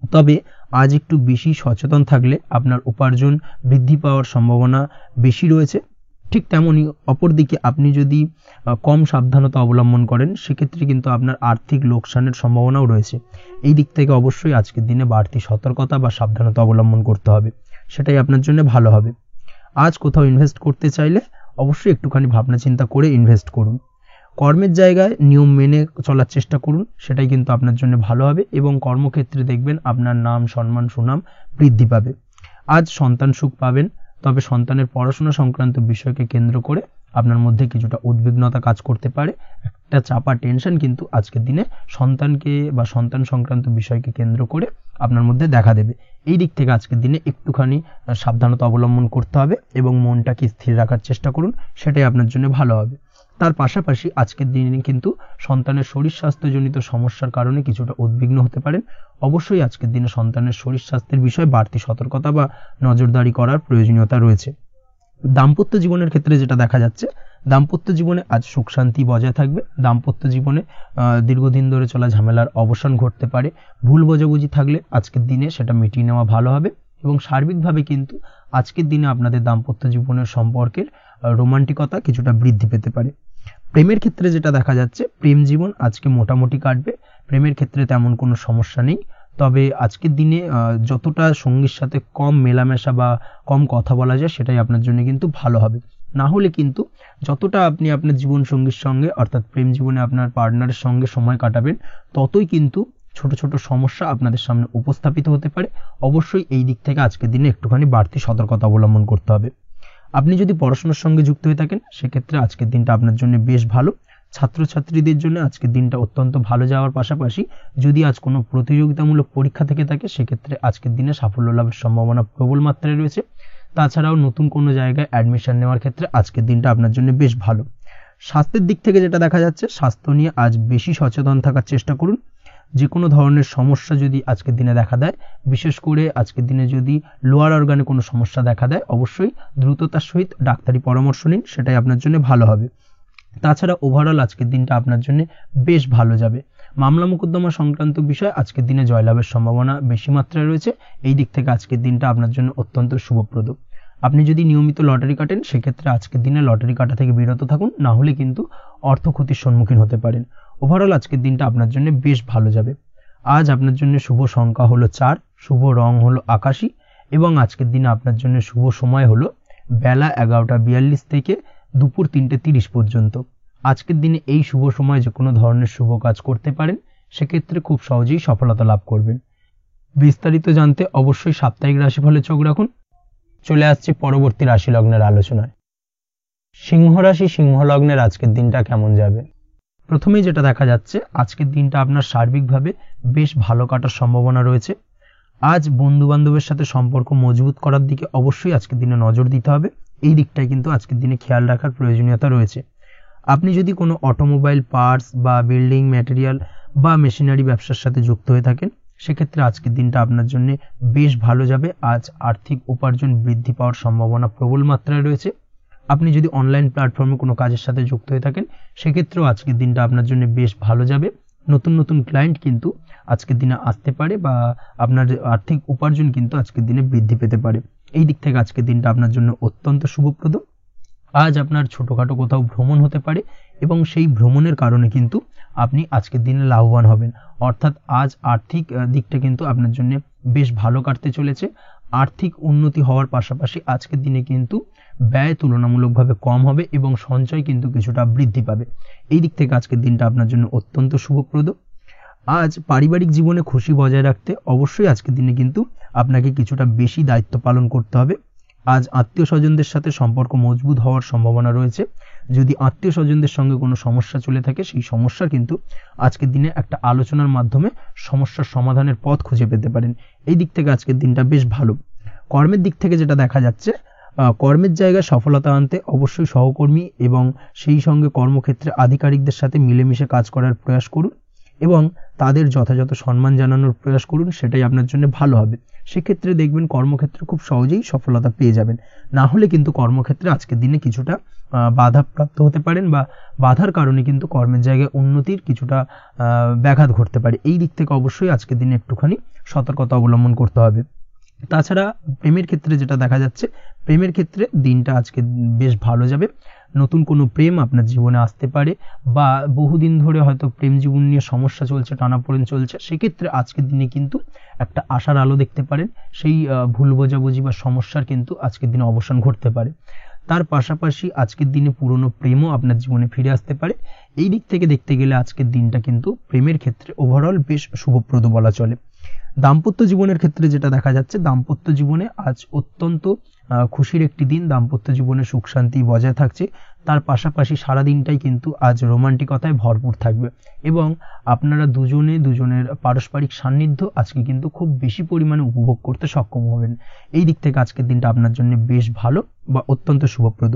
তবে আজ একটু বেশি সচেতন থাকলে আপনার উপার্জন বৃদ্ধি পাওয়ার সম্ভাবনা বেশি রয়েছে। ঠিক তেমনি অপরদিকে আপনি যদি কম সাবধানতা অবলম্বন করেন সেক্ষেত্রে কিন্তু আপনার আর্থিক লোকসানের সম্ভাবনাও রয়েছে। এই দিক থেকে অবশ্যই আজকের দিনে বাড়তি সতর্কতা বা সাবধানতা অবলম্বন করতে হবে, সেটাই আপনার জন্য ভালো হবে। আজ কোথাও ইনভেস্ট করতে চাইলে অবশ্যই একটুখানি ভাবনা চিন্তা করে ইনভেস্ট করুন। কর্মের জায়গায় নিয়ম মেনে চলার চেষ্টা করুন, সেটাই কিন্তু আপনার জন্য ভালো হবে এবং কর্মক্ষেত্রে দেখবেন আপনার নাম সম্মান সুনাম বৃদ্ধি পাবে। আজ সন্তান সুখ পাবেন, তবে সন্তানের পড়াশোনা সংক্রান্ত বিষয়কে কেন্দ্র করে আপনার মধ্যে কিছুটা উদ্বিগ্নতা কাজ করতে পারে। একটা চাপা টেনশন কিন্তু আজকের দিনে সন্তানকে বা সন্তান সংক্রান্ত বিষয়কে কেন্দ্র করে আপনার মধ্যে দেখা দেবে। এই দিক থেকে আজকের দিনে একটুখানি সাবধানতা অবলম্বন করতে হবে এবং মনটাকে স্থির রাখার চেষ্টা করুন, সেটাই আপনার জন্য ভালো হবে। তার পাশাপাশি আজকের দিনে কিন্তু সন্তানের শরীর স্বাস্থ্যজনিত সমস্যার কারণে কিছুটা উদ্বিগ্ন হতে পারেন। অবশ্যই আজকের দিনে সন্তানের শরীর স্বাস্থ্যের বিষয়ে বাড়তি সতর্কতা বা নজরদারি করার প্রয়োজনীয়তা রয়েছে। দাম্পত্য জীবনের ক্ষেত্রে যেটা দেখা যাচ্ছে, দাম্পত্য জীবনে আজ সুখ শান্তি বজায় থাকবে। দাম্পত্য জীবনে দীর্ঘদিন ধরে চলা ঝামেলার অবসান ঘটতে পারে। ভুল বোঝাবুঝি থাকলে আজকের দিনে সেটা মিটিয়ে নেওয়া ভালো হবে এবং সার্বিকভাবে কিন্তু আজকের দিনে আপনাদের দাম্পত্য জীবনের সম্পর্কের রোমান্টিকতা কিছুটা বৃদ্ধি পেতে পারে। প্রেমের ক্ষেত্রে যেটা দেখা যাচ্ছে, প্রেম জীবন আজকে মোটামুটি কাটবে। প্রেমের ক্ষেত্রে তেমন কোনো সমস্যা নেই, তবে আজকের দিনে যতটা সঙ্গীর সাথে কম মেলামেশা বা কম কথা বলা যায় সেটাই আপনার জন্য কিন্তু ভালো হবে। না হলে কিন্তু যতটা আপনি আপনার জীবন সঙ্গীর সঙ্গে অর্থাৎ প্রেম জীবনে আপনার পার্টনারের সঙ্গে সময় কাটাবেন ততই কিন্তু ছোট ছোট সমস্যা আপনাদের সামনে উপস্থাপিত হতে পারে। অবশ্যই এই দিক থেকে আজকের দিনে একটুখানি বাড়তি সতর্কতা অবলম্বন করতে হবে। আপনি যদি পড়াশোনার সঙ্গে যুক্ত হয়ে থাকেন সেক্ষেত্রে আজকের দিনটা আপনার জন্য বেশ ভালো। ছাত্রছাত্রীদের জন্য আজকের দিনটা অত্যন্ত ভালো যাওয়ার পাশাপাশি যদি আজ কোনো প্রতিযোগিতামূলক পরীক্ষা থেকে থাকে সেক্ষেত্রে আজকের দিনে সাফল্য লাভের সম্ভাবনা প্রবল মাত্রায় রয়েছে। তাছাড়াও নতুন কোনো জায়গায় অ্যাডমিশন নেওয়ার ক্ষেত্রে আজকের দিনটা আপনার জন্য বেশ ভালো। স্বাস্থ্যের দিক থেকে যেটা দেখা যাচ্ছে, স্বাস্থ্য নিয়ে আজ বেশি সচেতন থাকার চেষ্টা করুন। যে কোনো ধরনের সমস্যা যদি আজকের দিনে দেখা দেয়, বিশেষ করে আজকের দিনে যদি লোয়ার অর্গানে কোনো সমস্যা দেখা দেয় অবশ্যই দ্রুততার সহিত ডাক্তারি পরামর্শ নিন, সেটাই আপনার জন্য ভালো হবে। তাছাড়া ওভারঅল আজকের দিনটা আপনার জন্য বেশ ভালো যাবে। মামলা মোকদ্দমা সংক্রান্ত বিষয় আজকের দিনে জয়লাভের সম্ভাবনা বেশি মাত্রায় রয়েছে। এই দিক থেকে আজকের দিনটা আপনার জন্য অত্যন্ত শুভপ্রদ। আপনি যদি নিয়মিত লটারি কাটেন সেক্ষেত্রে আজকের দিনে লটারি কাটা থেকে বিরত থাকুন, না হলে কিন্তু অর্থ ক্ষতির সম্মুখীন হতে পারেন। ওভারঅল আজকের দিনটা আপনার জন্য বেশ ভালো যাবে। আজ আপনার জন্য শুভ সংখ্যা হলো 4, শুভ রং হলো আকাশী এবং আজকের দিনে আপনার জন্য শুভ সময় হলো বেলা 11:42 থেকে দুপুর 3:30 পর্যন্ত। আজকের দিনে এই শুভ সময় যে কোনো ধরনের শুভ কাজ করতে পারেন, সেক্ষেত্রে খুব সহজেই সফলতা লাভ করবেন। বিস্তারিত জানতে অবশ্যই সাপ্তাহিক রাশিফলে চোখ রাখুন। চলে আসছে পরবর্তী রাশি লগ্নের আলোচনায়। সিংহ রাশি সিংহ লগ্নের আজকের দিনটা কেমন যাবে? প্রথমেই যেটা দেখা যাচ্ছে, আজকের দিনটা আপনার সার্বিকভাবে বেশ ভালো কাটার সম্ভাবনা রয়েছে। আজ বন্ধু বান্ধবের সাথে সম্পর্ক মজবুত করার দিকে অবশ্যই আজকের দিনে নজর দিতে হবে। এই দিকটাই কিন্তু আজকের দিনে খেয়াল রাখার প্রয়োজনীয়তা রয়েছে। আপনি যদি কোনো অটোমোবাইল পার্টস বা বিল্ডিং ম্যাটেরিয়াল বা মেশিনারি ব্যবসার সাথে যুক্ত হয়ে থাকেন সেক্ষেত্রে আজকের দিনটা আপনার জন্য বেশ ভালো যাবে। আজ আর্থিক উপার্জন বৃদ্ধি পাওয়ার সম্ভাবনা প্রবল মাত্রায় রয়েছে। আপনি যদি অনলাইন প্ল্যাটফর্মে কোনো কাজের সাথে যুক্ত হয়ে থাকেন সেক্ষেত্রেও আজকের দিনটা আপনার জন্য বেশ ভালো যাবে। নতুন নতুন ক্লায়েন্ট কিন্তু আজকের দিনে আসতে পারে বা আপনার আর্থিক উপার্জন কিন্তু আজকের দিনে বৃদ্ধি পেতে পারে। এই দিক থেকে আজকের দিনটা আপনার জন্য অত্যন্ত শুভপ্রদ। আজ আপনার ছোটখাটো কোথাও ভ্রমণ হতে পারে এবং সেই ভ্রমণের কারণে কিন্তু আপনি আজকের দিনে লাভবান হবেন। অর্থাৎ আজ আর্থিক দিকটা কিন্তু আপনার জন্য বেশ ভালো কাটতে চলেছে। আর্থিক উন্নতি হওয়ার পাশাপাশি আজকের দিনে কিন্তু ব্যয় তুলনামূলকভাবে কম হবে এবং সঞ্চয় কিন্তু কিছুটা বৃদ্ধি পাবে। এই দিক থেকে আজকের দিনটা আপনার জন্য অত্যন্ত শুভপ্রদ। আজ পারিবারিক জীবনে খুশি বজায় রাখতে অবশ্যই আজকের দিনে কিন্তু আপনাকে কিছুটা বেশি দায়িত্ব পালন করতে হবে। আজ আত্মীয় স্বজনদের সাথে সম্পর্ক মজবুত হওয়ার সম্ভাবনা রয়েছে। যদি আত্মীয় স্বজনদের সঙ্গে কোনো সমস্যা চলে থাকে সেই সমস্যা কিন্তু আজকের দিনে একটা আলোচনার মাধ্যমে সমস্যার সমাধানের পথ খুঁজে পেতে পারেন। এই দিক থেকে আজকের দিনটা বেশ ভালো। কর্মের দিক থেকে যেটা দেখা যাচ্ছে, কর্মের জায়গায় সফলতা আনতে অবশ্যই সহকর্মী এবং সেই সঙ্গে কর্মক্ষেত্রে আধিকারিকদের সাথে মিলেমিশে কাজ করার প্রয়াস করুন এবং তাদের যথাযথ সম্মান জানানোর প্রয়াস করুন, সেটাই আপনার জন্য ভালো হবে। সেক্ষেত্রে দেখবেন কর্মক্ষেত্রে খুব সহজেই সফলতা পেয়ে যাবেন। না হলে কিন্তু কর্মক্ষেত্রে আজকের দিনে কিছুটা বাধাপ্রাপ্ত হতে পারেন, বা বাধার কারণে কিন্তু কর্মের জায়গায় উন্নতির কিছুটা ব্যাঘাত ঘটতে পারে। এই দিক থেকে অবশ্যই আজকের দিনে একটুখানি সতর্কতা অবলম্বন করতে হবে। তাছাড়া প্রেমের ক্ষেত্রে যেটা দেখা যাচ্ছে, প্রেমের ক্ষেত্রে দিনটা আজকে বেশ ভালো যাবে। নতুন কোনো প্রেম আপনার জীবনে আসতে পারে, বা বহুদিন ধরে হয়তো প্রেম জীবন নিয়ে সমস্যা চলছে, টানাপোড়েন চলছে, সেক্ষেত্রে আজকের দিনে কিন্তু একটা আশার আলো দেখতে পারেন। সেই ভুল বোঝাবুঝি বা সমস্যার কিন্তু আজকের দিনে অবসান ঘটতে পারে। তার পাশাপাশি আজকের দিনে পুরনো প্রেমও আপনার জীবনে ফিরে আসতে পারে। এই দিক থেকে দেখতে গেলে আজকের দিনটা কিন্তু প্রেমের ক্ষেত্রে ওভারঅল বেশ শুভপ্রদ বলা চলে। দাম্পত্য জীবনের ক্ষেত্রে যেটা দেখা যাচ্ছে, দাম্পত্য জীবনে আজ অত্যন্ত খুশির একটি দিন। দাম্পত্য জীবনে সুখ শান্তি বজায় থাকছে। তার পাশাপাশি সারা দিনটাই কিন্তু আজ রোমান্টিকতায় ভরপুর থাকবে, এবং আপনারা দুজনের পারস্পরিক সান্নিধ্য আজকে কিন্তু খুব বেশি পরিমাণে উপভোগ করতে সক্ষম হবেন। এই দিক থেকে আজকের দিনটা আপনার জন্য বেশ ভালো বা অত্যন্ত শুভপ্রদ।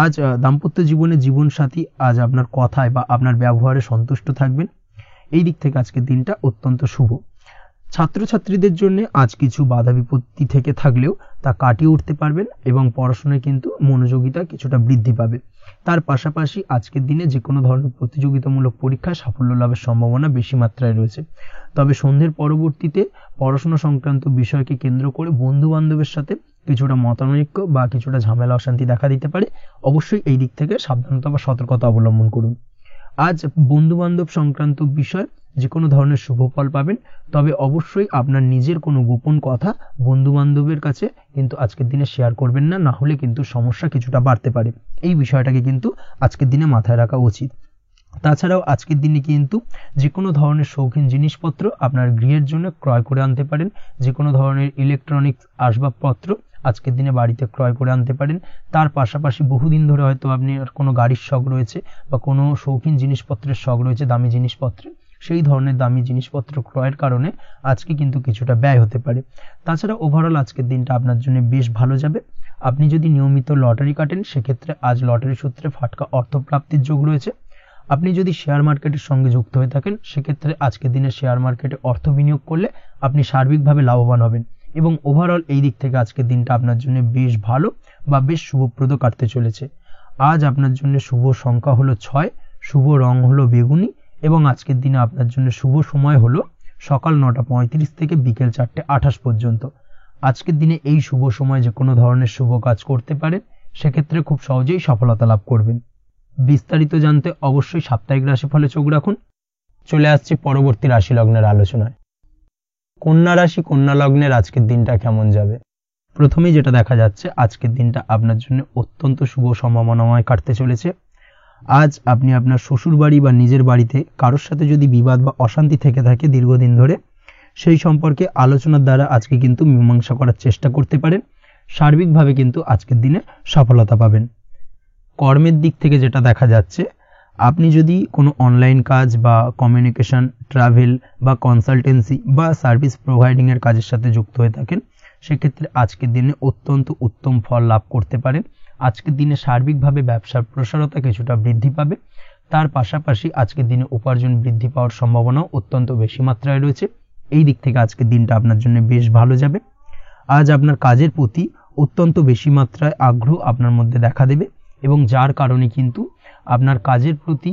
আজ দাম্পত্য জীবনে জীবনসাথী আজ আপনার কথায় বা আপনার ব্যবহারে সন্তুষ্ট থাকবেন। এই দিক থেকে আজকের দিনটা অত্যন্ত শুভ। ছাত্রছাত্রীদের জন্য আজ কিছু বাধা বিপত্তি থেকে থাকলেও তা কাটিয়ে উঠতে পারবেন, এবং পড়াশোনায় কিন্তু মনোযোগিতা কিছুটা বৃদ্ধি পাবে। তার পাশাপাশি আজকের দিনে যে কোনো ধরনের প্রতিযোগিতামূলক পরীক্ষায় সাফল্য লাভের সম্ভাবনা বেশি মাত্রায় রয়েছে। তবে সন্ধ্যের পরবর্তীতে পড়াশোনা সংক্রান্ত বিষয়কে কেন্দ্র করে বন্ধু বান্ধবের সাথে কিছুটা মতানৈক্য বা কিছুটা ঝামেলা অশান্তি দেখা দিতে পারে। অবশ্যই এই দিক থেকে সাবধানতা বা সতর্কতা অবলম্বন করুন। আজ বন্ধু বান্ধব সংক্রান্ত বিষয় যে কোনো ধরনের শুভ ফল পাবেন, তবে অবশ্যই আপনার নিজের কোনো গোপন কথা বন্ধু বান্ধবের কাছে কিন্তু আজকের দিনে শেয়ার করবেন না, না হলে কিন্তু সমস্যা কিছুটা বাড়তে পারে। এই বিষয়টাকে কিন্তু আজকের দিনে মাথায় রাখা উচিত। তাছাড়াও আজকের দিনে কিন্তু যে কোনো ধরনের শৌখিন জিনিসপত্র আপনার গৃহের জন্য ক্রয় করে আনতে পারেন। যে কোনো ধরনের ইলেকট্রনিক্স আসবাবপত্র আজকের দিনে বাড়িতে ক্রয় করে আনতে পারেন। তার পাশাপাশি বহুদিন ধরে হয়তো আপনি কোনো গাড়ির শখ রয়েছে বা কোনো শৌখিন জিনিসপত্রের শখ রয়েছে, দামি জিনিসপত্রে, সেই ধরনের দামি জিনিসপত্র ক্রয়ের কারণে আজকে কিন্তু কিছুটা ব্যয় হতে পারে। তাছাড়া ওভারঅল আজকের দিনটা আপনার জন্য বেশ ভালো যাবে। আপনি যদি নিয়মিত লটারি কাটেন, সেক্ষেত্রে আজ লটারি সূত্রে ফাটকা অর্থপ্রাপ্তির যোগ রয়েছে। আপনি যদি শেয়ার মার্কেটের সঙ্গে যুক্ত হয়ে থাকেন, সেক্ষেত্রে আজকের দিনে শেয়ার মার্কেটে অর্থ বিনিয়োগ করলে আপনি সার্বিকভাবে লাভবান হবেন, এবং ওভারঅল এই দিক থেকে আজকের দিনটা আপনার জন্য বেশ ভালো বা বেশ শুভপ্রদ কাটতে চলেছে। আজ আপনার জন্য শুভ সংখ্যা হলো 6, শুভ রং হলো বেগুনি, এবং আজকের দিনে আপনার জন্য শুভ সময় হলো সকাল 9:35 থেকে বিকেল 4:28 পর্যন্ত। আজকের দিনে এই শুভ সময় যে কোনো ধরনের শুভ কাজ করতে পারেন, সেক্ষেত্রে খুব সহজেই সফলতা লাভ করবেন। বিস্তারিত জানতে অবশ্যই সাপ্তাহিক রাশিফলে চোখ রাখুন। চলে আসছি পরবর্তী রাশি লগ্নের আলোচনায়। কন্যা রাশি, কন্যা লগ্নের আজকের দিনটা কেমন যাবে? প্রথমেই যেটা দেখা যাচ্ছে, আজকের দিনটা আপনার জন্য অত্যন্ত শুভ সম্ভাবনাময় কাটতে চলেছে। আজ আপনি আপনার শ্বশুর বাড়ি বা নিজের বাড়িতে কারোর সাথে যদি বিবাদ বা অশান্তি থেকে থাকে দীর্ঘদিন ধরে, সেই সম্পর্কে আলোচনার দ্বারা আজকে কিন্তু মীমাংসা করার চেষ্টা করতে পারেন। সার্বিকভাবে কিন্তু আজকের দিনে সফলতা পাবেন। কর্মের দিক থেকে যেটা দেখা যাচ্ছে, আপনি যদি কোনো অনলাইন কাজ বা কমিউনিকেশন, ট্রাভেল বা কনসালটেন্সি বা সার্ভিস প্রোভাইডিংয়ের কাজের সাথে যুক্ত হয়ে থাকেন, সেক্ষেত্রে আজকের দিনে অত্যন্ত উত্তম ফল লাভ করতে পারেন। আজকের দিনে সার্বিকভাবে ব্যবসার প্রসারতা কিছুটা বৃদ্ধি পাবে। তার পাশাপাশি আজকের দিনে উপার্জন বৃদ্ধি পাওয়ার সম্ভাবনাও অত্যন্ত বেশি মাত্রায় রয়েছে। এই দিক থেকে আজকের দিনটা আপনার জন্য বেশ ভালো যাবে। আজ আপনার কাজের প্রতি অত্যন্ত বেশি মাত্রায় আগ্রহ আপনার মধ্যে দেখা দেবে, এবং যার কারণে কিন্তু আপনার কাজের প্রতি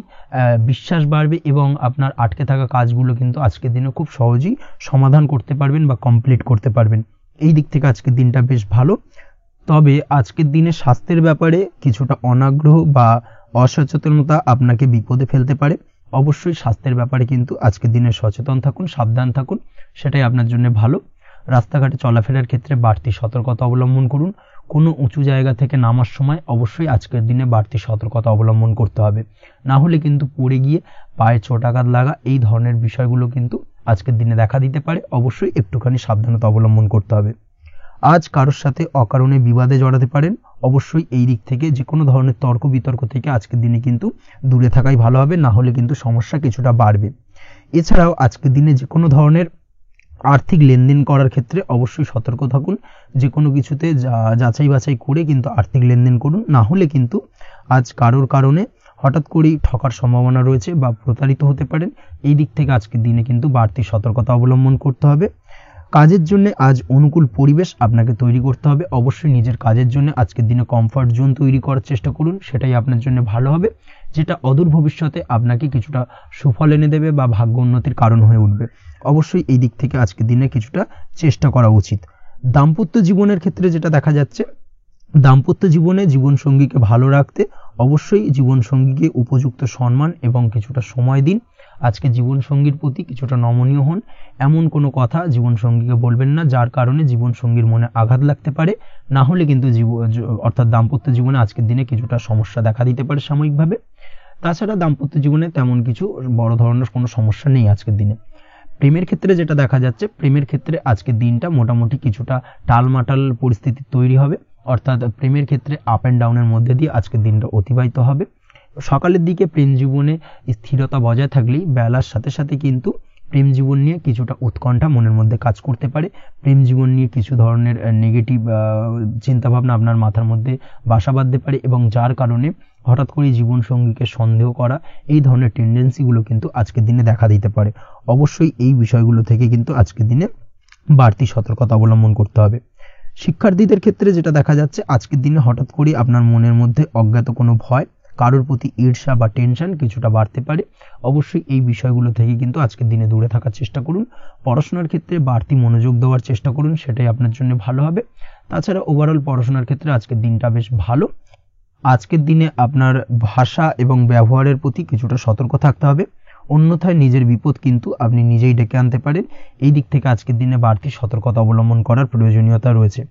বিশ্বাস বাড়বে, এবং আপনার আটকে থাকা কাজগুলো কিন্তু আজকের দিনে খুব সহজেই সমাধান করতে পারবেন বা কমপ্লিট করতে পারবেন। এই দিক থেকে আজকের দিনটা বেশ ভালো। তবে আজকের দিনে স্বাস্থ্যের ব্যাপারে কিছুটা অনাগ্রহ বা অসচেতনতা আপনাকে বিপদে ফেলতে পারে। অবশ্যই স্বাস্থ্যের ব্যাপারে কিন্তু আজকের দিনে সচেতন থাকুন, সাবধান থাকুন, সেটাই আপনার জন্য ভালো। রাস্তাঘাটে চলাফেরার ক্ষেত্রে বাড়তি সতর্কতা অবলম্বন করুন। কোনো উঁচু জায়গা থেকে নামার সময় অবশ্যই আজকের দিনে বাড়তি সতর্কতা অবলম্বন করতে হবে, না হলে কিন্তু পড়ে গিয়ে পায়ে চোটাঘাত লাগা এই ধরনের বিষয়গুলো কিন্তু আজকের দিনে দেখা দিতে পারে। অবশ্যই একটুখানি সাবধানতা অবলম্বন করতে হবে। আজ কারোর সাথে অকারণে বিবাদে জড়াতে পারেন। অবশ্যই এই দিক থেকে যে কোনো ধরনের তর্ক বিতর্ক থেকে আজকের দিনে কিন্তু দূরে থাকাই ভালো হবে, না হলে কিন্তু সমস্যা কিছুটা বাড়বে। এছাড়াও আজকের দিনে যে কোনো ধরনের আর্থিক লেনদেন করার ক্ষেত্রে অবশ্যই সতর্ক থাকুন। যে কোনো কিছুতে যাচাই বাছাই করে কিন্তু আর্থিক লেনদেন করুন, না হলে কিন্তু আজ কারোর কারণে হঠাৎ করেই ঠকার সম্ভাবনা রয়েছে বা প্রতারিত হতে পারেন। এই দিক থেকে আজকের দিনে কিন্তু বাড়তি সতর্কতা অবলম্বন করতে হবে। কাজের জন্য আজ অনুকূল পরিবেশ আপনাকে তৈরি করতে হবে। অবশ্যই নিজের কাজের জন্য আজকের দিনে কমফর্ট জোন তৈরি করার চেষ্টা করুন, সেটাই আপনার জন্য ভালো হবে, যেটা অদূর ভবিষ্যতে আপনাকে কিছুটা সুফল এনে দেবে বা ভাগ্য উন্নতির কারণ হয়ে উঠবে। অবশ্যই এই দিক থেকে আজকের দিনে কিছুটা চেষ্টা করা উচিত। দাম্পত্য জীবনের ক্ষেত্রে যেটা দেখা যাচ্ছে, দাম্পত্য জীবনে জীবনসঙ্গীকে ভালো রাখতে অবশ্যই জীবনসঙ্গীকে উপযুক্ত সম্মান এবং কিছুটা সময় দিন। আজকে জীবনসঙ্গীর প্রতি কিছুটা নমনীয় হন। এমন কোনো কথা জীবনসঙ্গীকে বলবেন না যার কারণে জীবনসঙ্গীর মনে আঘাত লাগতে পারে, না হলে কিন্তু অর্থাৎ দাম্পত্য জীবনে আজকের দিনে কিছুটা সমস্যা দেখা দিতে পারে সাময়িকভাবে। তাছাড়া দাম্পত্য জীবনে তেমন কিছু বড় ধরনের কোনো সমস্যা নেই আজকের দিনে। প্রেমের ক্ষেত্রে যেটা দেখা যাচ্ছে, প্রেমের ক্ষেত্রে আজকের দিনটা মোটামুটি কিছুটা টালমাটাল পরিস্থিতি তৈরি হবে, অর্থাৎ প্রেমের ক্ষেত্রে আপ অ্যান্ড ডাউনের মধ্যে দিয়ে আজকের দিনটা অতিবাহিত হবে। সকালের দিকে প্রেম জীবনে স্থিরতা বজায় থাকলেই বেলার সাথে সাথে কিন্তু প্রেম জীবন নিয়ে কিছুটা উৎকণ্ঠা মনের মধ্যে কাজ করতে পারে। প্রেম জীবন নিয়ে কিছু ধরনের নেগেটিভ চিন্তাভাবনা আপনার মাথার মধ্যে বাসা বাঁধতে পারে এবং যার কারণে হঠাৎ করে জীবনসঙ্গীকে সন্দেহ করা, এই ধরনের টেন্ডেন্সিগুলো কিন্তু আজকের দিনে দেখা দিতে পারে। অবশ্যই এই বিষয়গুলো থেকে কিন্তু আজকের দিনে বাড়তি সতর্কতা অবলম্বন করতে হবে। শিক্ষার্থীদের ক্ষেত্রে যেটা দেখা যাচ্ছে, আজকের দিনে হঠাৎ করে আপনার মনের মধ্যে অজ্ঞাত কোনো ভয়, কারোর প্রতি ঈর্ষা বা টেনশন কিছুটা বাড়তে পারে। অবশ্যই এই বিষয়গুলো থেকে কিন্তু আজকের দিনে দূরে থাকার চেষ্টা করুন। পড়াশোনার ক্ষেত্রে বাড়তি মনোযোগ দেওয়ার চেষ্টা করুন, সেটাই আপনার জন্য ভালো হবে। তাছাড়া ওভারঅল পড়াশোনার ক্ষেত্রে আজকের দিনটা বেশ ভালো। আজকের দিনে আপনার ভাষা এবং ব্যবহারের প্রতি কিছুটা সতর্ক থাকতে হবে, অন্যথায় নিজের বিপদ কিন্তু আপনি নিজেই ডেকে আনতে পারেন। এই দিক থেকে আজকের দিনে বাড়তি সতর্কতা অবলম্বন করার প্রয়োজনীয়তা রয়েছে।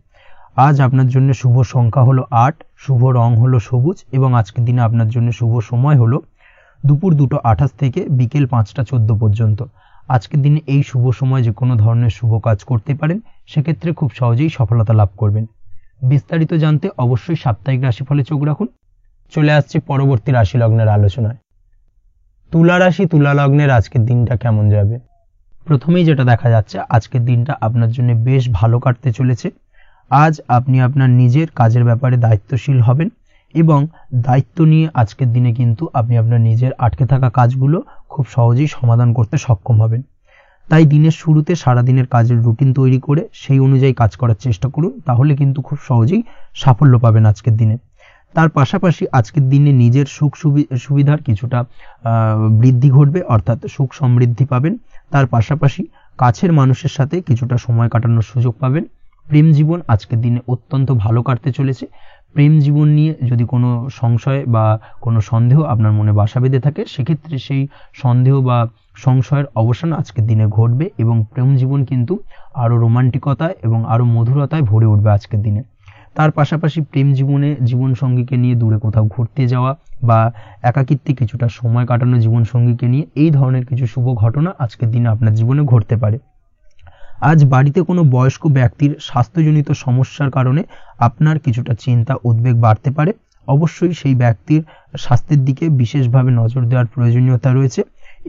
আজ আপনার জন্য শুভ সংখ্যা হলো 8, শুভ রং হলো সবুজ এবং আজকের দিনে আপনার জন্য শুভ সময় হলো দুপুর 2:28 থেকে বিকেল 5:14 পর্যন্ত। আজকের দিনে এই শুভ সময় যে কোনো ধরনের শুভ কাজ করতে পারেন, সেক্ষেত্রে খুব সহজেই সফলতা লাভ করবেন। বিস্তারিত জানতে অবশ্যই সাপ্তাহিক রাশিফলে চোখ রাখুন। চলে আসছে পরবর্তী রাশি লগ্নের আলোচনায়। তুলা রাশি, তুলা লগ্নের আজকের দিনটা কেমন যাবে? প্রথমেই যেটা দেখা যাচ্ছে, আজকের দিনটা আপনার জন্য বেশ ভালো কাটতে চলেছে। আজ আপনি আপনার নিজের কাজের ব্যাপারে দায়িত্বশীল হবেন এবং দায়িত্ব নিয়ে আজকের দিনে কিন্তু আপনি আপনার নিজের আটকে থাকা কাজগুলো খুব সহজেই সমাধান করতে সক্ষম হবেন। তাই দিনের শুরুতে সারাদিনের কাজের রুটিন তৈরি করে সেই অনুযায়ী কাজ করার চেষ্টা করুন, তাহলে কিন্তু খুব সহজেই সাফল্য পাবেন আজকের দিনে। তার পাশাপাশি আজকের দিনে নিজের সুখ সুবিধার কিছুটা বৃদ্ধি ঘটবে, অর্থাৎ সুখ সমৃদ্ধি পাবেন। তার পাশাপাশি কাছের মানুষের সাথে কিছুটা সময় কাটানোর সুযোগ পাবেন। প্রেম জীবন আজকের দিনে অত্যন্ত ভালো কাটতে চলেছে। প্রেম জীবন নিয়ে যদি কোনো সংশয় বা কোনো সন্দেহ আপনার মনে বাসা বেঁধে থাকে, সেক্ষেত্রে সেই সন্দেহ বা সংশয়ের অবসান আজকের দিনে ঘটবে এবং প্রেম জীবন কিন্তু আরো রোমান্টিকতায় এবং আরো মধুরতায় ভরে উঠবে আজকের দিনে। তার পাশাপাশি প্রেম জীবনে জীবনসঙ্গীকে নিয়ে দূরে কোথাও ঘুরতে যাওয়া বা একাকিত্বে কিছুটা সময় কাটানো জীবনসঙ্গীকে নিয়ে, এই ধরনের কিছু শুভ ঘটনা আজকের দিনে আপনার জীবনে ঘটতে পারে। আজ বাড়িতে কোনো বয়স্ক ব্যক্তির স্বাস্থ্যজনিত সমস্যার কারণে আপনার কিছুটা চিন্তা উদ্বেগ বাড়তে পারে। অবশ্যই সেই ব্যক্তির স্বাস্থ্যের দিকে বিশেষভাবে নজর দেওয়ার প্রয়োজনীয়তা রয়েছে।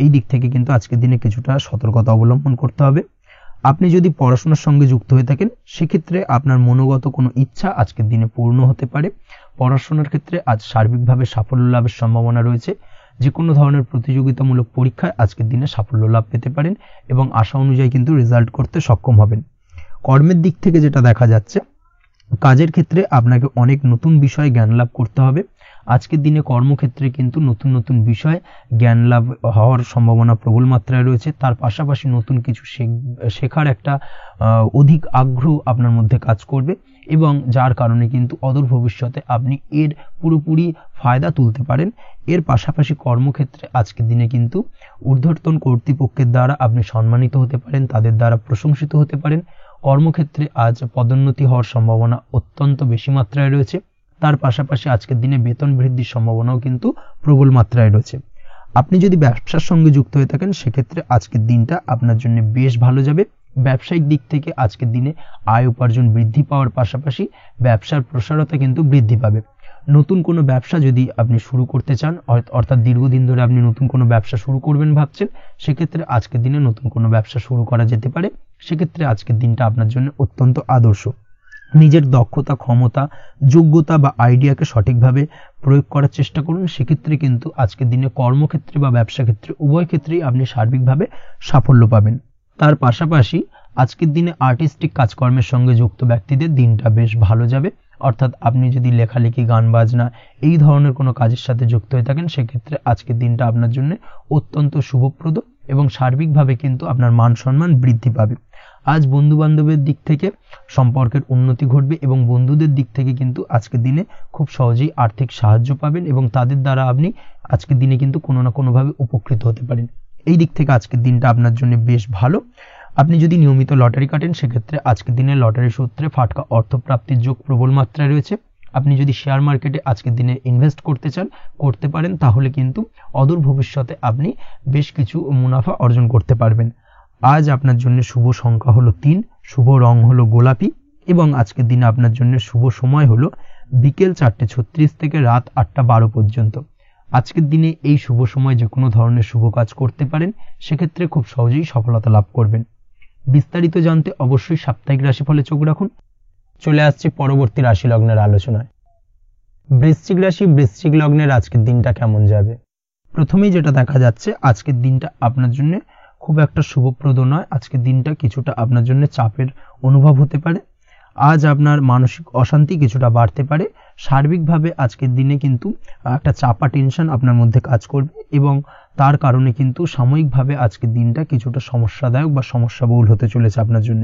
এই দিক থেকে কিন্তু আজকের দিনে কিছুটা সতর্কতা অবলম্বন করতে হবে। আপনি যদি পড়াশোনার সঙ্গে যুক্ত হয়ে থাকেন, সেক্ষেত্রে আপনার মনোগত কোনো ইচ্ছা আজকের দিনে পূর্ণ হতে পারে। পড়াশোনার ক্ষেত্রে আজ সার্বিকভাবে সাফল্য লাভের সম্ভাবনা রয়েছে। যে কোনো ধরনের প্রতিযোগিতামূলক পরীক্ষায় আজকের দিনে সাফল্য লাভ পেতে পারেন এবং আশা অনুযায়ী কিন্তু রেজাল্ট করতে সক্ষম হবেন। কর্মের দিক থেকে যেটা দেখা যাচ্ছে, কাজের ক্ষেত্রে আপনাকে অনেক নতুন বিষয়ে জ্ঞান লাভ করতে হবে। আজকের দিনে কর্মক্ষেত্রে কিন্তু নতুন নতুন বিষয় জ্ঞান লাভ হওয়ার সম্ভাবনা প্রবল মাত্রায় রয়েছে। তার পাশাপাশি নতুন কিছু শেখার একটা অধিক আগ্রহ আপনার মধ্যে কাজ করবে এবং যার কারণে কিন্তু অদূর ভবিষ্যতে আপনি এর পুরোপুরি ফায়দা তুলতে পারেন। এর পাশাপাশি কর্মক্ষেত্রে আজকের দিনে কিন্তু ঊর্ধ্বতন কর্তৃপক্ষের দ্বারা আপনি সম্মানিত হতে পারেন, তাদের দ্বারা প্রশংসিত হতে পারেন। কর্মক্ষেত্রে আজ পদোন্নতি হওয়ার সম্ভাবনা অত্যন্ত বেশি মাত্রায় রয়েছে। তার পাশাপাশি আজকের দিনে বেতন বৃদ্ধির সম্ভাবনাও কিন্তু প্রবল মাত্রায় রয়েছে। আপনি যদি ব্যবসার সঙ্গে যুক্ত হয়ে থাকেন, সেক্ষেত্রে আজকের দিনটা আপনার জন্য বেশ ভালো যাবে। ব্যবসায়িক দিক থেকে আজকের দিনে আয় উপার্জন বৃদ্ধি পাওয়ার পাশাপাশি ব্যবসার প্রসারতা কিন্তু বৃদ্ধি পাবে। নতুন কোনো ব্যবসা যদি আপনি শুরু করতে চান, অর্থাৎ দীর্ঘদিন ধরে আপনি নতুন কোনো ব্যবসা শুরু করবেন ভাবছেন, সেক্ষেত্রে আজকের দিনে নতুন কোনো ব্যবসা শুরু করা যেতে পারে। সেক্ষেত্রে আজকের দিনটা আপনার জন্য অত্যন্ত আদর্শ। নিজের দক্ষতা, ক্ষমতা, যোগ্যতা বা আইডিয়াকে সঠিকভাবে প্রয়োগ করার চেষ্টা করুন। সেক্ষেত্রে কিন্তু আজকের দিনে কর্মক্ষেত্রে বা ব্যবসা ক্ষেত্রে উভয় ক্ষেত্রেই আপনি সার্বিকভাবে সাফল্য পাবেন। তার পাশাপাশি আজকের দিনে আর্টিস্টিক কাজকর্মের সঙ্গে যুক্ত ব্যক্তিদের দিনটা বেশ ভালো যাবে। অর্থাৎ আপনি যদি লেখালেখি, গান বাজনা এই ধরনের কোনো কাজের সাথে যুক্ত হয়ে থাকেন, সেক্ষেত্রে আজকের দিনটা আপনার জন্য অত্যন্ত শুভপ্রদ এবং সার্বিকভাবে কিন্তু আপনার মান সম্মান বৃদ্ধি পাবে। আজ বন্ধু বান্ধবের দিক থেকে সম্পর্কের উন্নতি ঘটবে এবং বন্ধুদের দিক থেকে কিন্তু আজকের দিনে খুব সহজেই আর্থিক সাহায্য পাবেন এবং তাদের দ্বারা আপনি আজকের দিনে কিন্তু কোনো না কোনোভাবে উপকৃত হতে পারেন। এই দিক থেকে আজকের দিনটা আপনার জন্য বেশ ভালো। আপনি যদি নিয়মিত লটারি কাটেন, সেক্ষেত্রে আজকের দিনে লটারি সূত্রে ফাটকা অর্থপ্রাপ্তির যোগ প্রবল মাত্রায় রয়েছে। আপনি যদি শেয়ার মার্কেটে আজকের দিনে ইনভেস্ট করতে চান, করতে পারেন, তাহলে কিন্তু অদূর ভবিষ্যতে আপনি বেশ কিছু মুনাফা অর্জন করতে পারবেন। আজ আপনার জন্য শুভ সংখ্যা হলো 3, শুভ রং হলো গোলাপি এবং আজকের দিনে আপনার জন্য শুভ সময় হলো বিকেল 4:36 থেকে রাত 8:12 পর্যন্ত। আজকের দিনে এই শুভ সময় যে কোনো ধরনের শুভ কাজ করতে পারেন, সেক্ষেত্রে খুব সহজেই সফলতা লাভ করবেন। বিস্তারিত জানতে অবশ্যই সাপ্তাহিক রাশিফলে চোখ রাখুন। চলে আসছে পরবর্তী রাশি লগ্নের আলোচনায়। বৃশ্চিক রাশি, বৃশ্চিক লগ্নের আজকের দিনটা কেমন যাবে? প্রথমেই যেটা দেখা যাচ্ছে, আজকের দিনটা আপনার জন্য খুব একটা শুভপ্রদ নয়। আজকের দিনটা কিছুটা আপনার জন্য চাপের অনুভব হতে পারে। আজ আপনার মানসিক অশান্তি কিছুটা বাড়তে পারে। সার্বিকভাবে আজকের দিনে কিন্তু একটা চাপা টেনশন আপনার মধ্যে কাজ করবে এবং তার কারণে কিন্তু সাময়িকভাবে আজকের দিনটা কিছুটা সমস্যাদায়ক বা সমস্যাবহুল হতে চলেছে আপনার জন্য।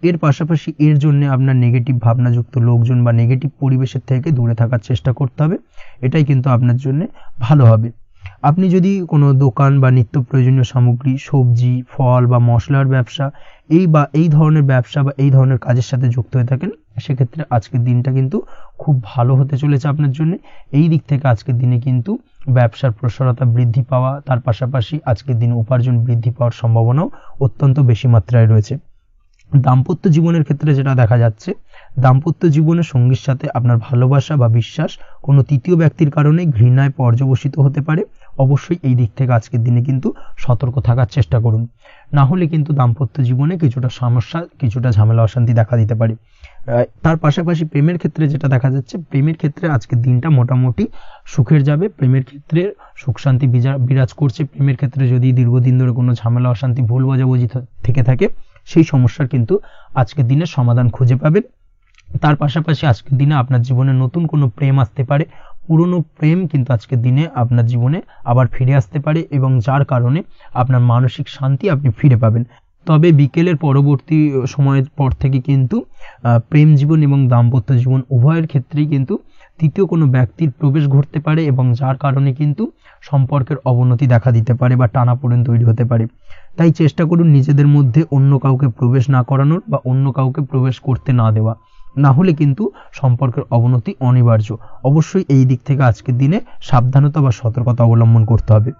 এর পাশাপাশি এর জন্য আপনার নেগেটিভ ভাবনাযুক্ত লোকজন বা নেগেটিভ পরিবেশের থেকে দূরে থাকার চেষ্টা করতে হবে। এটাই কিন্তু আপনার জন্য ভালো হবে। আপনি যদি কোনো দোকান বা নিত্য প্রয়োজনীয় সামগ্রী, সবজি, ফল বা মশলার ব্যবসা এই ধরনের ব্যবসা বা এই ধরনের কাজের সাথে যুক্ত হয়ে থাকেন, সেক্ষেত্রে আজকের দিনটা কিন্তু খুব ভালো হতে চলেছে আপনার জন্য। এই দিক থেকে আজকের দিনে কিন্তু ব্যবসার প্রসারতা বৃদ্ধি পাওয়া, তার পাশাপাশি আজকের দিনে উপার্জন বৃদ্ধি পাওয়ার সম্ভাবনাও অত্যন্ত বেশি মাত্রায় রয়েছে। দাম্পত্য জীবনের ক্ষেত্রে যেটা দেখা যাচ্ছে, দাম্পত্য জীবনের সঙ্গীর সাথে আপনার ভালোবাসা বা বিশ্বাস কোনো তৃতীয় ব্যক্তির কারণে ঘৃণায় পর্যবসিত হতে পারে। অবশ্যই এই দিক থেকে আজকের দিনে কিন্তু সতর্ক থাকার চেষ্টা করুন, না হলে কিন্তু দাম্পত্য জীবনে কিছুটা সমস্যা, কিছুটা ঝামেলা অশান্তি দেখা দিতে পারে। তার পাশাপাশি প্রেমের ক্ষেত্রে যেটা দেখা যাচ্ছে, প্রেমের ক্ষেত্রে আজকের দিনটা মোটামুটি সুখের যাবে। প্রেমের ক্ষেত্রে সুখ শান্তি বিরাজ করছে। প্রেমের ক্ষেত্রে যদি দীর্ঘদিন ধরে কোনো ঝামেলা অশান্তি, ভুল বোঝাবুঝি থেকে থাকে, সেই সমস্যার কিন্তু আজকের দিনে সমাধান খুঁজে পাবেন। তার পাশাপাশি আজকের দিনে আপনার জীবনে নতুন কোনো প্রেম আসতে পারে। পুরনো প্রেম কিন্তু আজকের দিনে আপনার জীবনে আবার ফিরে আসতে পারে এবং যার কারণে আপনার মানসিক শান্তি আপনি ফিরে পাবেন। তবে বিকেলের পরবর্তী সময়ের পর থেকে কিন্তু প্রেম জীবন এবং দাম্পত্য জীবন উভয়ের ক্ষেত্রেই কিন্তু তৃতীয় কোনো ব্যক্তির প্রবেশ ঘটতে পারে এবং যার কারণে কিন্তু সম্পর্কের অবনতি দেখা দিতে পারে বা টানাপোড়েন তৈরি হতে পারে। তাই চেষ্টা করুন নিজেদের মধ্যে অন্য কাউকে প্রবেশ না করানোর বা অন্য কাউকে প্রবেশ করতে না দেওয়া, না হলে কিন্তু সম্পর্কের অবনতি অনিবার্য। অবশ্যই এই দিক থেকে আজকের দিনে সাবধানতা বা সতর্কতা অবলম্বন করতে হবে।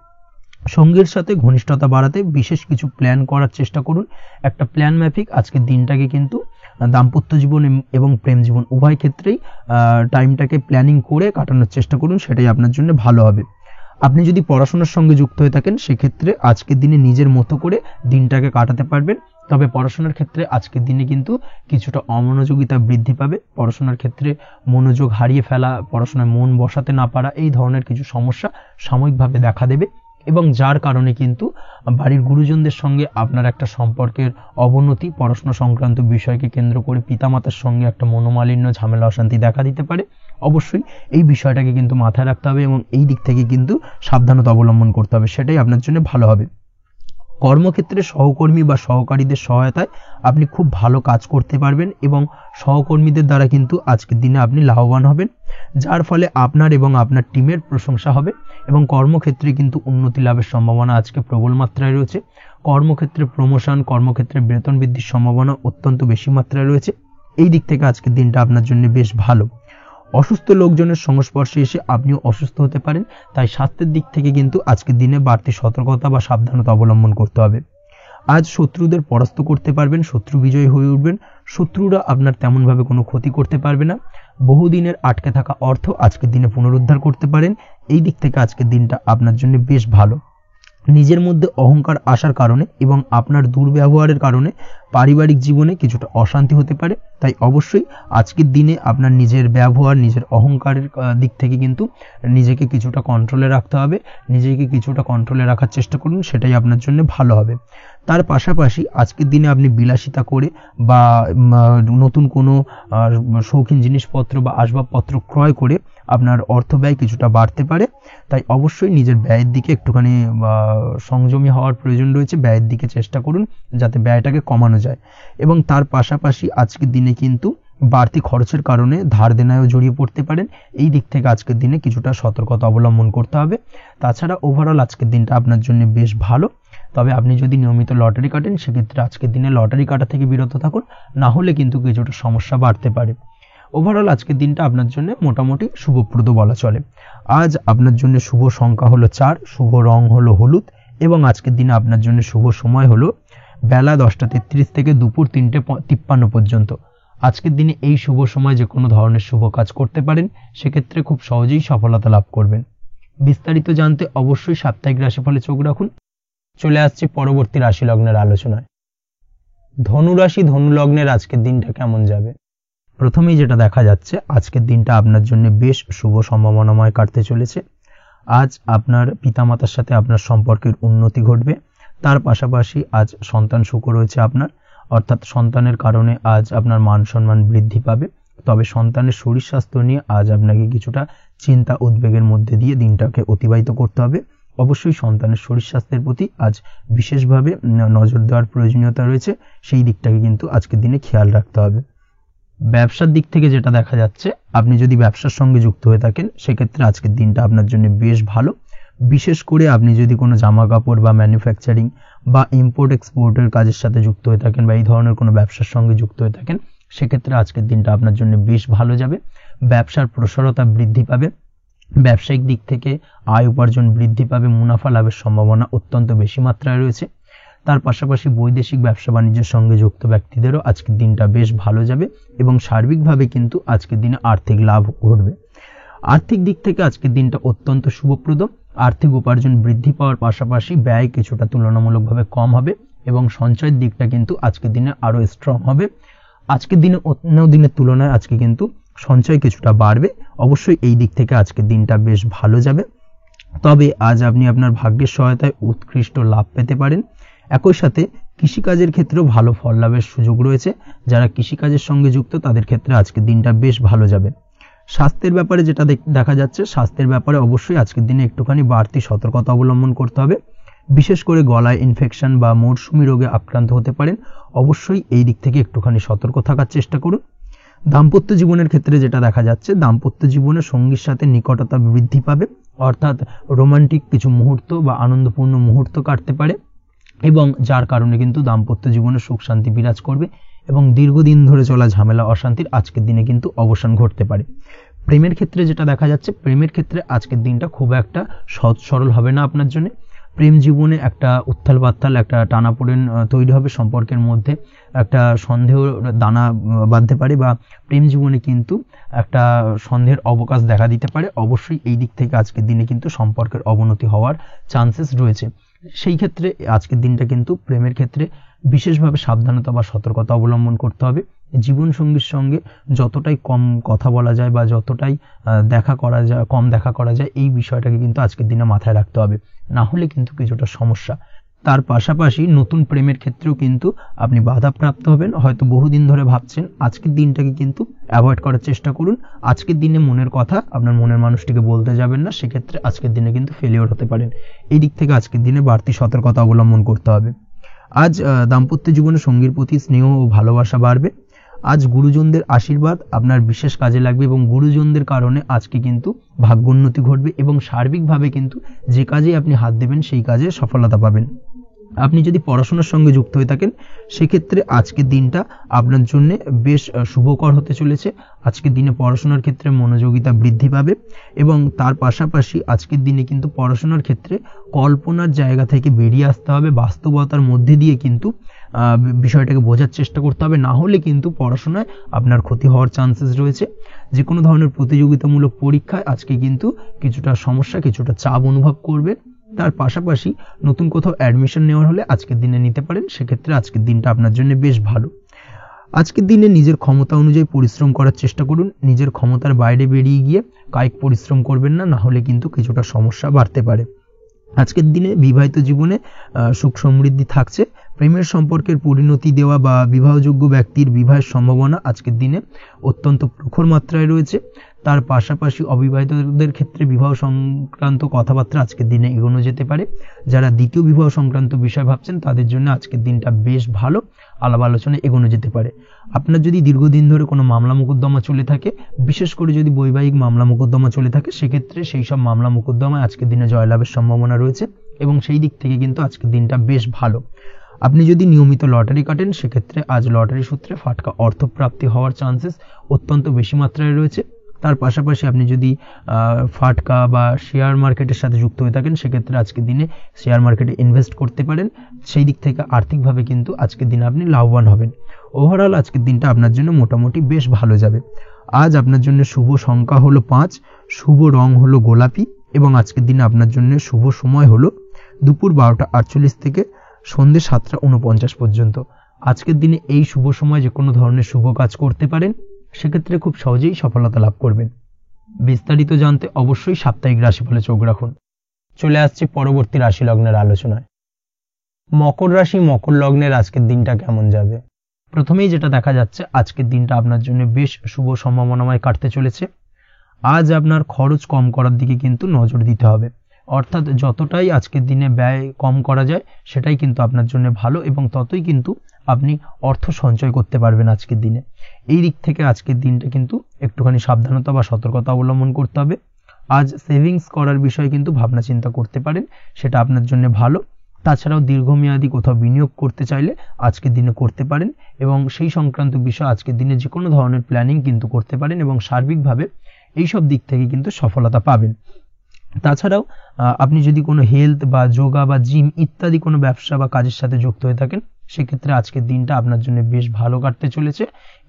সঙ্গীর সাথে ঘনিষ্ঠতা বাড়াতে বিশেষ কিছু প্ল্যান করার চেষ্টা করুন। একটা প্ল্যান মাফিক আজকের দিনটাকে কিন্তু দাম্পত্য জীবন এবং প্রেম জীবন উভয় ক্ষেত্রেই টাইমটাকে প্ল্যানিং করে কাটানোর চেষ্টা করুন, সেটাই আপনার জন্য ভালো হবে। আপনি যদি পড়াশোনার সঙ্গে যুক্ত হয়ে থাকেন, সেক্ষেত্রে আজকের দিনে নিজের মতো করে দিনটাকে কাটাতে পারবেন। তবে পড়াশোনার ক্ষেত্রে আজকের দিনে কিন্তু কিছুটা অমনোযোগিতা বৃদ্ধি পাবে। পড়াশোনার ক্ষেত্রে মনোযোগ হারিয়ে ফেলা, পড়াশোনায় মন বসাতে না পারা, এই ধরনের কিছু সমস্যা সাময়িকভাবে দেখা দেবে এবং যার কারণে কিন্তু বাড়ির গুরুজনদের সঙ্গে আপনার একটা সম্পর্কের অবনতি, পড়াশোনা সংক্রান্ত বিষয়কে কেন্দ্র করে পিতামাতার সঙ্গে একটা মনোমালিন্য, ঝামেলা অশান্তি দেখা দিতে পারে। অবশ্যই এই বিষয়টাকে কিন্তু মাথায় রাখতে হবে এবং এই দিক থেকে কিন্তু সাবধানতা অবলম্বন করতে হবে, সেটাই আপনার জন্য ভালো হবে। কর্মক্ষেত্রে সহকর্মী বা সহকারীদের সহায়তায় আপনি খুব ভালো কাজ করতে পারবেন এবং সহকর্মীদের দ্বারা কিন্তু আজকের দিনে আপনি লাভবান হবেন, যার ফলে আপনার এবং আপনার টিমের প্রশংসা হবে এবং কর্মক্ষেত্রে কিন্তু উন্নতি লাভের সম্ভাবনা আজকে প্রবল মাত্রায় রয়েছে। কর্মক্ষেত্রে প্রমোশন, কর্মক্ষেত্রে বেতন বৃদ্ধির সম্ভাবনা অত্যন্ত বেশি মাত্রায় রয়েছে। এই দিক থেকে আজকের দিনটা আপনার জন্য বেশ ভালো। অসুস্থ লোকজনের সংস্পর্শে এসে আপনিও অসুস্থ হতে পারেন, তাই স্বাস্থ্যের দিক থেকে কিন্তু আজকের দিনে বাড়তি সতর্কতা বা সাবধানতা অবলম্বন করতে হবে। আজ শত্রুদের পরাস্ত করতে পারবেন, শত্রু বিজয়ী হয়ে উঠবেন। শত্রুরা আপনার তেমনভাবে কোনো ক্ষতি করতে পারবে না। বহুদিনের আটকে থাকা অর্থ আজকের দিনে পুনরুদ্ধার করতে পারেন। এই দিক থেকে আজকের দিনটা আপনার জন্য বেশ ভালো। নিজের মধ্যে অহংকার আসার কারণে এবং আপনার দুর্ব্যবহারের কারণে পারিবারিক জীবনে কিছুটা অশান্তি হতে পারে। তাই অবশ্যই আজকের দিনে আপনার নিজের ব্যবহার, নিজের অহংকারের দিক থেকে কিন্তু নিজেকে কিছুটা কন্ট্রোলে রাখতে হবে। নিজেকে কিছুটা কন্ট্রোলে রাখার চেষ্টা করুন, সেটাই আপনার জন্য ভালো হবে। তার পাশাপাশি আজকের দিনে আপনি বিলাসিতা করে বা নতুন কোনো শৌখিন জিনিসপত্র বা আসবাবপত্র ক্রয় করে আপনার অর্থ ব্যয় কিছুটা বাড়তে পারে। তাই অবশ্যই নিজের ব্যয়ের দিকে একটুখানি সংযমী হওয়ার প্রয়োজন রয়েছে। ব্যয়ের দিকে চেষ্টা করুন যাতে ব্যয়টাকে কমানো যায়। এবং তার পাশাপাশি আজকের দিনে কিন্তু বাড়তি খরচের কারণে ধার দেনায়ও জড়িয়ে পড়তে পারেন। এই দিক থেকে আজকের দিনে কিছুটা সতর্কতা অবলম্বন করতে হবে। তাছাড়া ওভারঅল আজকের দিনটা আপনার জন্য বেশ ভালো। তবে আপনি যদি নিয়মিত লটারি কাটেন সেক্ষেত্রে আজকের দিনে লটারি কাটা থেকে বিরত থাকুন, না হলে কিন্তু কিছুটা সমস্যা বাড়তে পারে। ওভারঅল আজকের দিনটা আপনার জন্য মোটামুটি শুভপ্রদ বলা চলে। আজ আপনার জন্য শুভ সংখ্যা হলো 4, শুভ রং হলো হলুদ এবং আজকের দিনে আপনার জন্য শুভ সময় হলো বেলা 10:33 থেকে দুপুর 3:53 পর্যন্ত। আজকের দিনে এই শুভ সময় যে কোনো ধরনের শুভ কাজ করতে পারেন, সেক্ষেত্রে খুব সহজেই সফলতা লাভ করবেন। বিস্তারিত জানতে অবশ্যই সাপ্তাহিক রাশিফলে চোখ রাখুন। চলে আসছে পরবর্তী রাশি লগ্নের আলোচনায়। ধনুরাশি ধনু লগ্নের আজকের দিনটা কেমন যাবে? প্রথমেই যেটা দেখা যাচ্ছে, আজকের দিনটা আপনার জন্য বেশ শুভ সম্ভাবনাময় কাটতে চলেছে। আজ আপনার পিতামাতার সাথে আপনার সম্পর্কের উন্নতি ঘটবে। তার পাশাপাশি আজ সন্তান সুখ রয়েছে আপনার, অর্থাৎ সন্তানের কারণে আজ আপনার মান সম্মান বৃদ্ধি পাবে। তবে সন্তানের শরীর স্বাস্থ্য নিয়ে আজ আপনাকে কিছুটা চিন্তা উদ্বেগের মধ্যে দিয়ে দিনটাকে অতিবাহিত করতে হবে। অবশ্যই সন্তানের শরীর স্বাস্থ্যের প্রতি আজ বিশেষভাবে নজর দেওয়ার প্রয়োজনীয়তা রয়েছে। সেই দিকটাকে কিন্তু আজকের দিনে খেয়াল রাখতে হবে। ব্যবসার দিক থেকে যেটা দেখা যাচ্ছে, আপনি যদি ব্যবসার সঙ্গে যুক্ত হয়ে থাকেন সেক্ষেত্রে আজকের দিনটা আপনার জন্য বেশ ভালো। বিশেষ করে আপনি যদি কোনো জামা কাপড় বা ম্যানুফ্যাকচারিং বা ইম্পোর্ট এক্সপোর্টের কাজের সাথে যুক্ত হয়ে থাকেন বা এই ধরনের কোনো ব্যবসার সঙ্গে যুক্ত হয়ে থাকেন, সেক্ষেত্রে আজকের দিনটা আপনার জন্য বেশ ভালো যাবে। ব্যবসার প্রসারতা বৃদ্ধি পাবে। ব্যবসায়িক দিক থেকে আয় উপার্জন বৃদ্ধি পাবে। মুনাফা লাভের সম্ভাবনা অত্যন্ত বেশি মাত্রায় রয়েছে। তার পাশাপাশি বৈদেশিক ব্যবসা বাণিজ্যের সঙ্গে যুক্ত ব্যক্তিদেরও আজকের দিনটা বেশ ভালো যাবে এবং সার্বিকভাবে কিন্তু আজকের দিনে আর্থিক লাভ ঘটবে। আর্থিক দিক থেকে আজকের দিনটা অত্যন্ত শুভপ্রদ। আর্থিক উপার্জন বৃদ্ধি পাওয়ার পাশাপাশি ব্যয় কিছুটা তুলনামূলকভাবে কম হবে এবং সঞ্চয়ের দিকটা কিন্তু আজকের দিনে আরো স্ট্রং হবে। আজকের দিনে অন্য দিনের তুলনায় আজকে কিন্তু সঞ্চয় কিছুটা বাড়বে। অবশ্যই এই দিক থেকে আজকের দিনটা বেশ ভালো যাবে। তবে আজ আপনি আপনার ভাগ্যের সহায়তায় উৎকৃষ্ট লাভ পেতে পারেন। একই সাথে কৃষিকাজের ক্ষেত্রেও ভালো ফল লাভের সুযোগ রয়েছে। যারা কৃষিকাজের সঙ্গে যুক্ত তাদের ক্ষেত্রে আজকের দিনটা বেশ ভালো যাবে। স্বাস্থ্যের ব্যাপারে যেটা দেখা যাচ্ছে, স্বাস্থ্যের ব্যাপারে অবশ্যই আজকের দিনে একটুখানি বাড়তি সতর্কতা অবলম্বন করতে হবে। বিশেষ করে গলায় ইনফেকশন বা মৌসুমী রোগে আক্রান্ত হতে পারেন। অবশ্যই এই দিক থেকে একটুখানি সতর্ক থাকার চেষ্টা করুন। দাম্পত্য জীবনের ক্ষেত্রে যেটা দেখা যাচ্ছে, দাম্পত্য জীবনে সঙ্গীর সাথে নিকটতা বৃদ্ধি পাবে, অর্থাৎ রোমান্টিক কিছু মুহূর্ত বা আনন্দপূর্ণ মুহূর্ত কাটতে পারে এবং যার কারণে কিন্তু দাম্পত্য জীবনে সুখ শান্তি বিরাজ করবে এবং দীর্ঘদিন ধরে চলা ঝামেলা অশান্তির আজকের দিনে কিন্তু অবসান ঘটতে পারে। প্রেমের ক্ষেত্রে যেটা দেখা যাচ্ছে, প্রেমের ক্ষেত্রে আজকের দিনটা খুব একটা সহজ সরল হবে না আপনার জন্য। প্রেম জীবনে একটা উত্থাল পাত্তাল, একটা টানাপোড়েন তৈরি হবে। সম্পর্কের মধ্যে একটা সন্দেহ দানা বাঁধতে পারে বা প্রেম জীবনে কিন্তু একটা সন্দেহের অবকাশ দেখা দিতে পারে। অবশ্যই এই দিক থেকে আজকের দিনে কিন্তু সম্পর্কের অবনতি হওয়ার চান্সেস রয়েছে। সেই ক্ষেত্রে আজকের দিনটা কিন্তু প্রেমের ক্ষেত্রে বিশেষভাবে সাবধানতা বা সতর্কতা অবলম্বন করতে হবে। জীবন সঙ্গীর সঙ্গে যতটাই কম কথা বলা যায় বা যতটাই কম দেখা করা যায় এই বিষয়টাকে কিন্তু আজকের দিনে মাথায় রাখতে হবে, না হলে কিন্তু কিছুটা সমস্যা। তার পাশাপাশি নতুন প্রেমের ক্ষেত্রেও কিন্তু আপনি বাধাপ্রাপ্ত হবেন। হয়তো বহুদিন ধরে ভাবছেন, আজকের দিনটাকে কিন্তু অ্যাভয়েড করার চেষ্টা করুন। আজকের দিনে মনের কথা আপনার মনের মানুষটিকে বলতে যাবেন না, সেক্ষেত্রে আজকের দিনে কিন্তু ফেলিওর হতে পারেন। এই দিক থেকে আজকের দিনে বাড়তি সতর্কতা অবলম্বন করতে হবে। আজ দাম্পত্য জীবনে সঙ্গীর প্রতি স্নেহ ও ভালোবাসা বাড়বে। আজ গুরুজনদের আশীর্বাদ আপনার বিশেষ কাজে লাগবে এবং গুরুজনদের কারণে আজকে কিন্তু ভাগ্যোন্নতি ঘটবে এবং সার্বিকভাবে কিন্তু যে কাজে আপনি হাত দেবেন সেই কাজে সফলতা পাবেন। আপনি যদি পড়াশোনার সঙ্গে যুক্ত হয়ে থাকেন সেক্ষেত্রে আজকের দিনটা আপনার জন্য বেশ শুভকর হতে চলেছে। আজকের দিনে পড়াশোনার ক্ষেত্রে মনোযোগিতা বৃদ্ধি পাবে এবং তার পাশাপাশি আজকের দিনে কিন্তু পড়াশোনার ক্ষেত্রে কল্পনার জায়গা থেকে বেরিয়ে আসতে হবে। বাস্তবতার মধ্যে দিয়ে কিন্তু বিষয়টাকে বোঝার চেষ্টা করতে হবে, না হলে কিন্তু পড়াশোনায় আপনার ক্ষতি হওয়ার চান্সেস রয়েছে। যে কোনো ধরনের প্রতিযোগিতামূলক পরীক্ষায় আজকে কিন্তু কিছুটা সমস্যা, কিছুটা চাপ অনুভব করবে। তার পাশাপাশি নতুন কোথাও অ্যাডমিশন নেওয়ার হলে আজকের দিনে নিতে পারেন, সেক্ষেত্রে আজকের দিনটা আপনার জন্য বেশ ভালো। আজকের দিনে নিজের ক্ষমতা অনুযায়ী পরিশ্রম করার চেষ্টা করুন, নিজের ক্ষমতার বাইরে বেরিয়ে গিয়ে কায়িক পরিশ্রম করবেন না, হলে কিন্তু কিছুটা সমস্যা বাড়তে পারে। আজকের দিনে বিবাহিত জীবনে সুখ সমৃদ্ধি থাকছে, প্রেমের সম্পর্কের পরিণতি দেওয়া বা বিবাহযোগ্য ব্যক্তির বিবাহের সম্ভাবনা আজকের দিনে অত্যন্ত প্রখর মাত্রায় রয়েছে। তার পাশাপাশি অবিবাহিতদের ক্ষেত্রে বিবাহ সংক্রান্ত কথাবার্তা আজকের দিনে এগোনো যেতে পারে। যারা দ্বিতীয় বিবাহ সংক্রান্ত বিষয় ভাবছেন তাদের জন্য আজকের দিনটা বেশ ভালো, আলাপ আলোচনা এগোনো যেতে পারে। আপনার যদি দীর্ঘদিন ধরে কোনো মামলা মোকদ্দমা চলে থাকে, বিশেষ করে যদি বৈবাহিক মামলা মোকদ্দমা চলে থাকে, সেক্ষেত্রে সেই সব মামলা মোকদ্দমায় আজকের দিনে জয়লাভের সম্ভাবনা রয়েছে এবং সেই দিক থেকে কিন্তু আজকের দিনটা বেশ ভালো। আপনি যদি নিয়মিত লটারি কাটেন, সেক্ষেত্রে আজ লটারি সূত্রে ফাটকা অর্থপ্রাপ্তি হওয়ার চান্সেস অত্যন্ত বেশি মাত্রায় রয়েছে। তার পাশাপাশি আপনি যদি ফাটকা বা শেয়ার মার্কেটের সাথে যুক্ত হয়ে থাকেন, সেক্ষেত্রে আজকের দিনে শেয়ার মার্কেটে ইনভেস্ট করতে পারেন, সেই দিক থেকে আর্থিকভাবে কিন্তু আজকের দিনে আপনি লাভবান হবেন। ওভারঅল আজকের দিনটা আপনার জন্য মোটামুটি বেশ ভালো যাবে। আজ আপনার জন্য শুভ সংখ্যা হলো 5, শুভ রং হলো গোলাপি এবং আজকের দিনে আপনার জন্য শুভ সময় হলো দুপুর 12:48 থেকে সন্ধ্যে 7:49 পর্যন্ত। আজকের দিনে এই শুভ সময় যে কোনো ধরনের শুভ কাজ করতে পারেন, সেক্ষেত্রে খুব সহজেই সফলতা লাভ করবেন। বিস্তারিত জানতে অবশ্যই সাপ্তাহিক রাশিফলে চোখ রাখুন। চলে আসছে পরবর্তী রাশি লগ্নের আলোচনায়। মকর রাশি মকর লগ্নের আজকের দিনটা কেমন যাবে? প্রথমেই যেটা দেখা যাচ্ছে, আজকের দিনটা আপনার জন্য বেশ শুভ সম্ভাবনাময় কাটতে চলেছে। আজ আপনার খরচ কম করার দিকে কিন্তু নজর দিতে হবে, অর্থাৎ যতটাই আজকের দিনে ব্যয় কম করা যায় সেটাই কিন্তু আপনার জন্য ভালো এবং ততই কিন্তু আপনি অর্থ সঞ্চয় করতে পারবেন আজকের দিনে। এই দিক থেকে আজকের দিনটা কিন্তু একটুখানি সাবধানতা বা সতর্কতা অবলম্বন করতে হবে। আজ সেভিংস করার বিষয়ে কিন্তু ভাবনা চিন্তা করতে পারেন, সেটা আপনার জন্য ভালো। তাছাড়াও দীর্ঘমেয়াদী কোথাও বিনিয়োগ করতে চাইলে আজকের দিনে করতে পারেন এবং সেই সংক্রান্ত বিষয় আজকের দিনে যে কোনো ধরনের প্ল্যানিং কিন্তু করতে পারেন এবং সার্বিকভাবে এইসব দিক থেকে কিন্তু সফলতা পাবেন। তাছাড়াও আপনি যদি কোনো হেলথ বা যোগা বা জিম ইত্যাদি কোনো ব্যবসা বা কাজের সাথে যুক্ত হয়ে থাকেন, সেক্ষেত্রে আজকের দিনটা আপনার জন্য বেশ ভালো কাটতে চলেছে।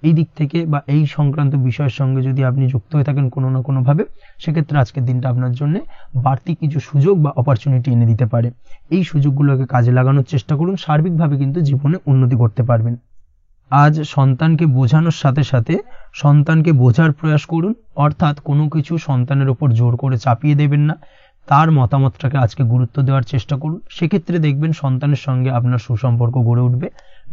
এই দিক থেকে বা এই সংক্রান্ত বিষয়ের সঙ্গে যদি আপনি যুক্ত হয়ে থাকেন কোনো না কোনোভাবে, সেক্ষেত্রে আজকের দিনটা আপনার জন্য বাড়তি কিছু সুযোগ বা অপরচুনিটি এনে দিতে পারে। এই সুযোগগুলোকে কাজে লাগানোর চেষ্টা করুন, সার্বিকভাবে কিন্তু জীবনে উন্নতি করতে পারবেন। আজ সন্তানকে বোঝানোর সাথে সাথে সন্তানকে বোঝার প্রয়াস করুন, অর্থাৎ কোনো কিছু সন্তানের উপর জোর করে চাপিয়ে দেবেন না, তার মতামতটাকে আজকে গুরুত্ব দেওয়ার চেষ্টা করুন। সেক্ষেত্রে দেখবেন সন্তানের সঙ্গে আপনার সুসম্পর্ক গড়ে উঠবে।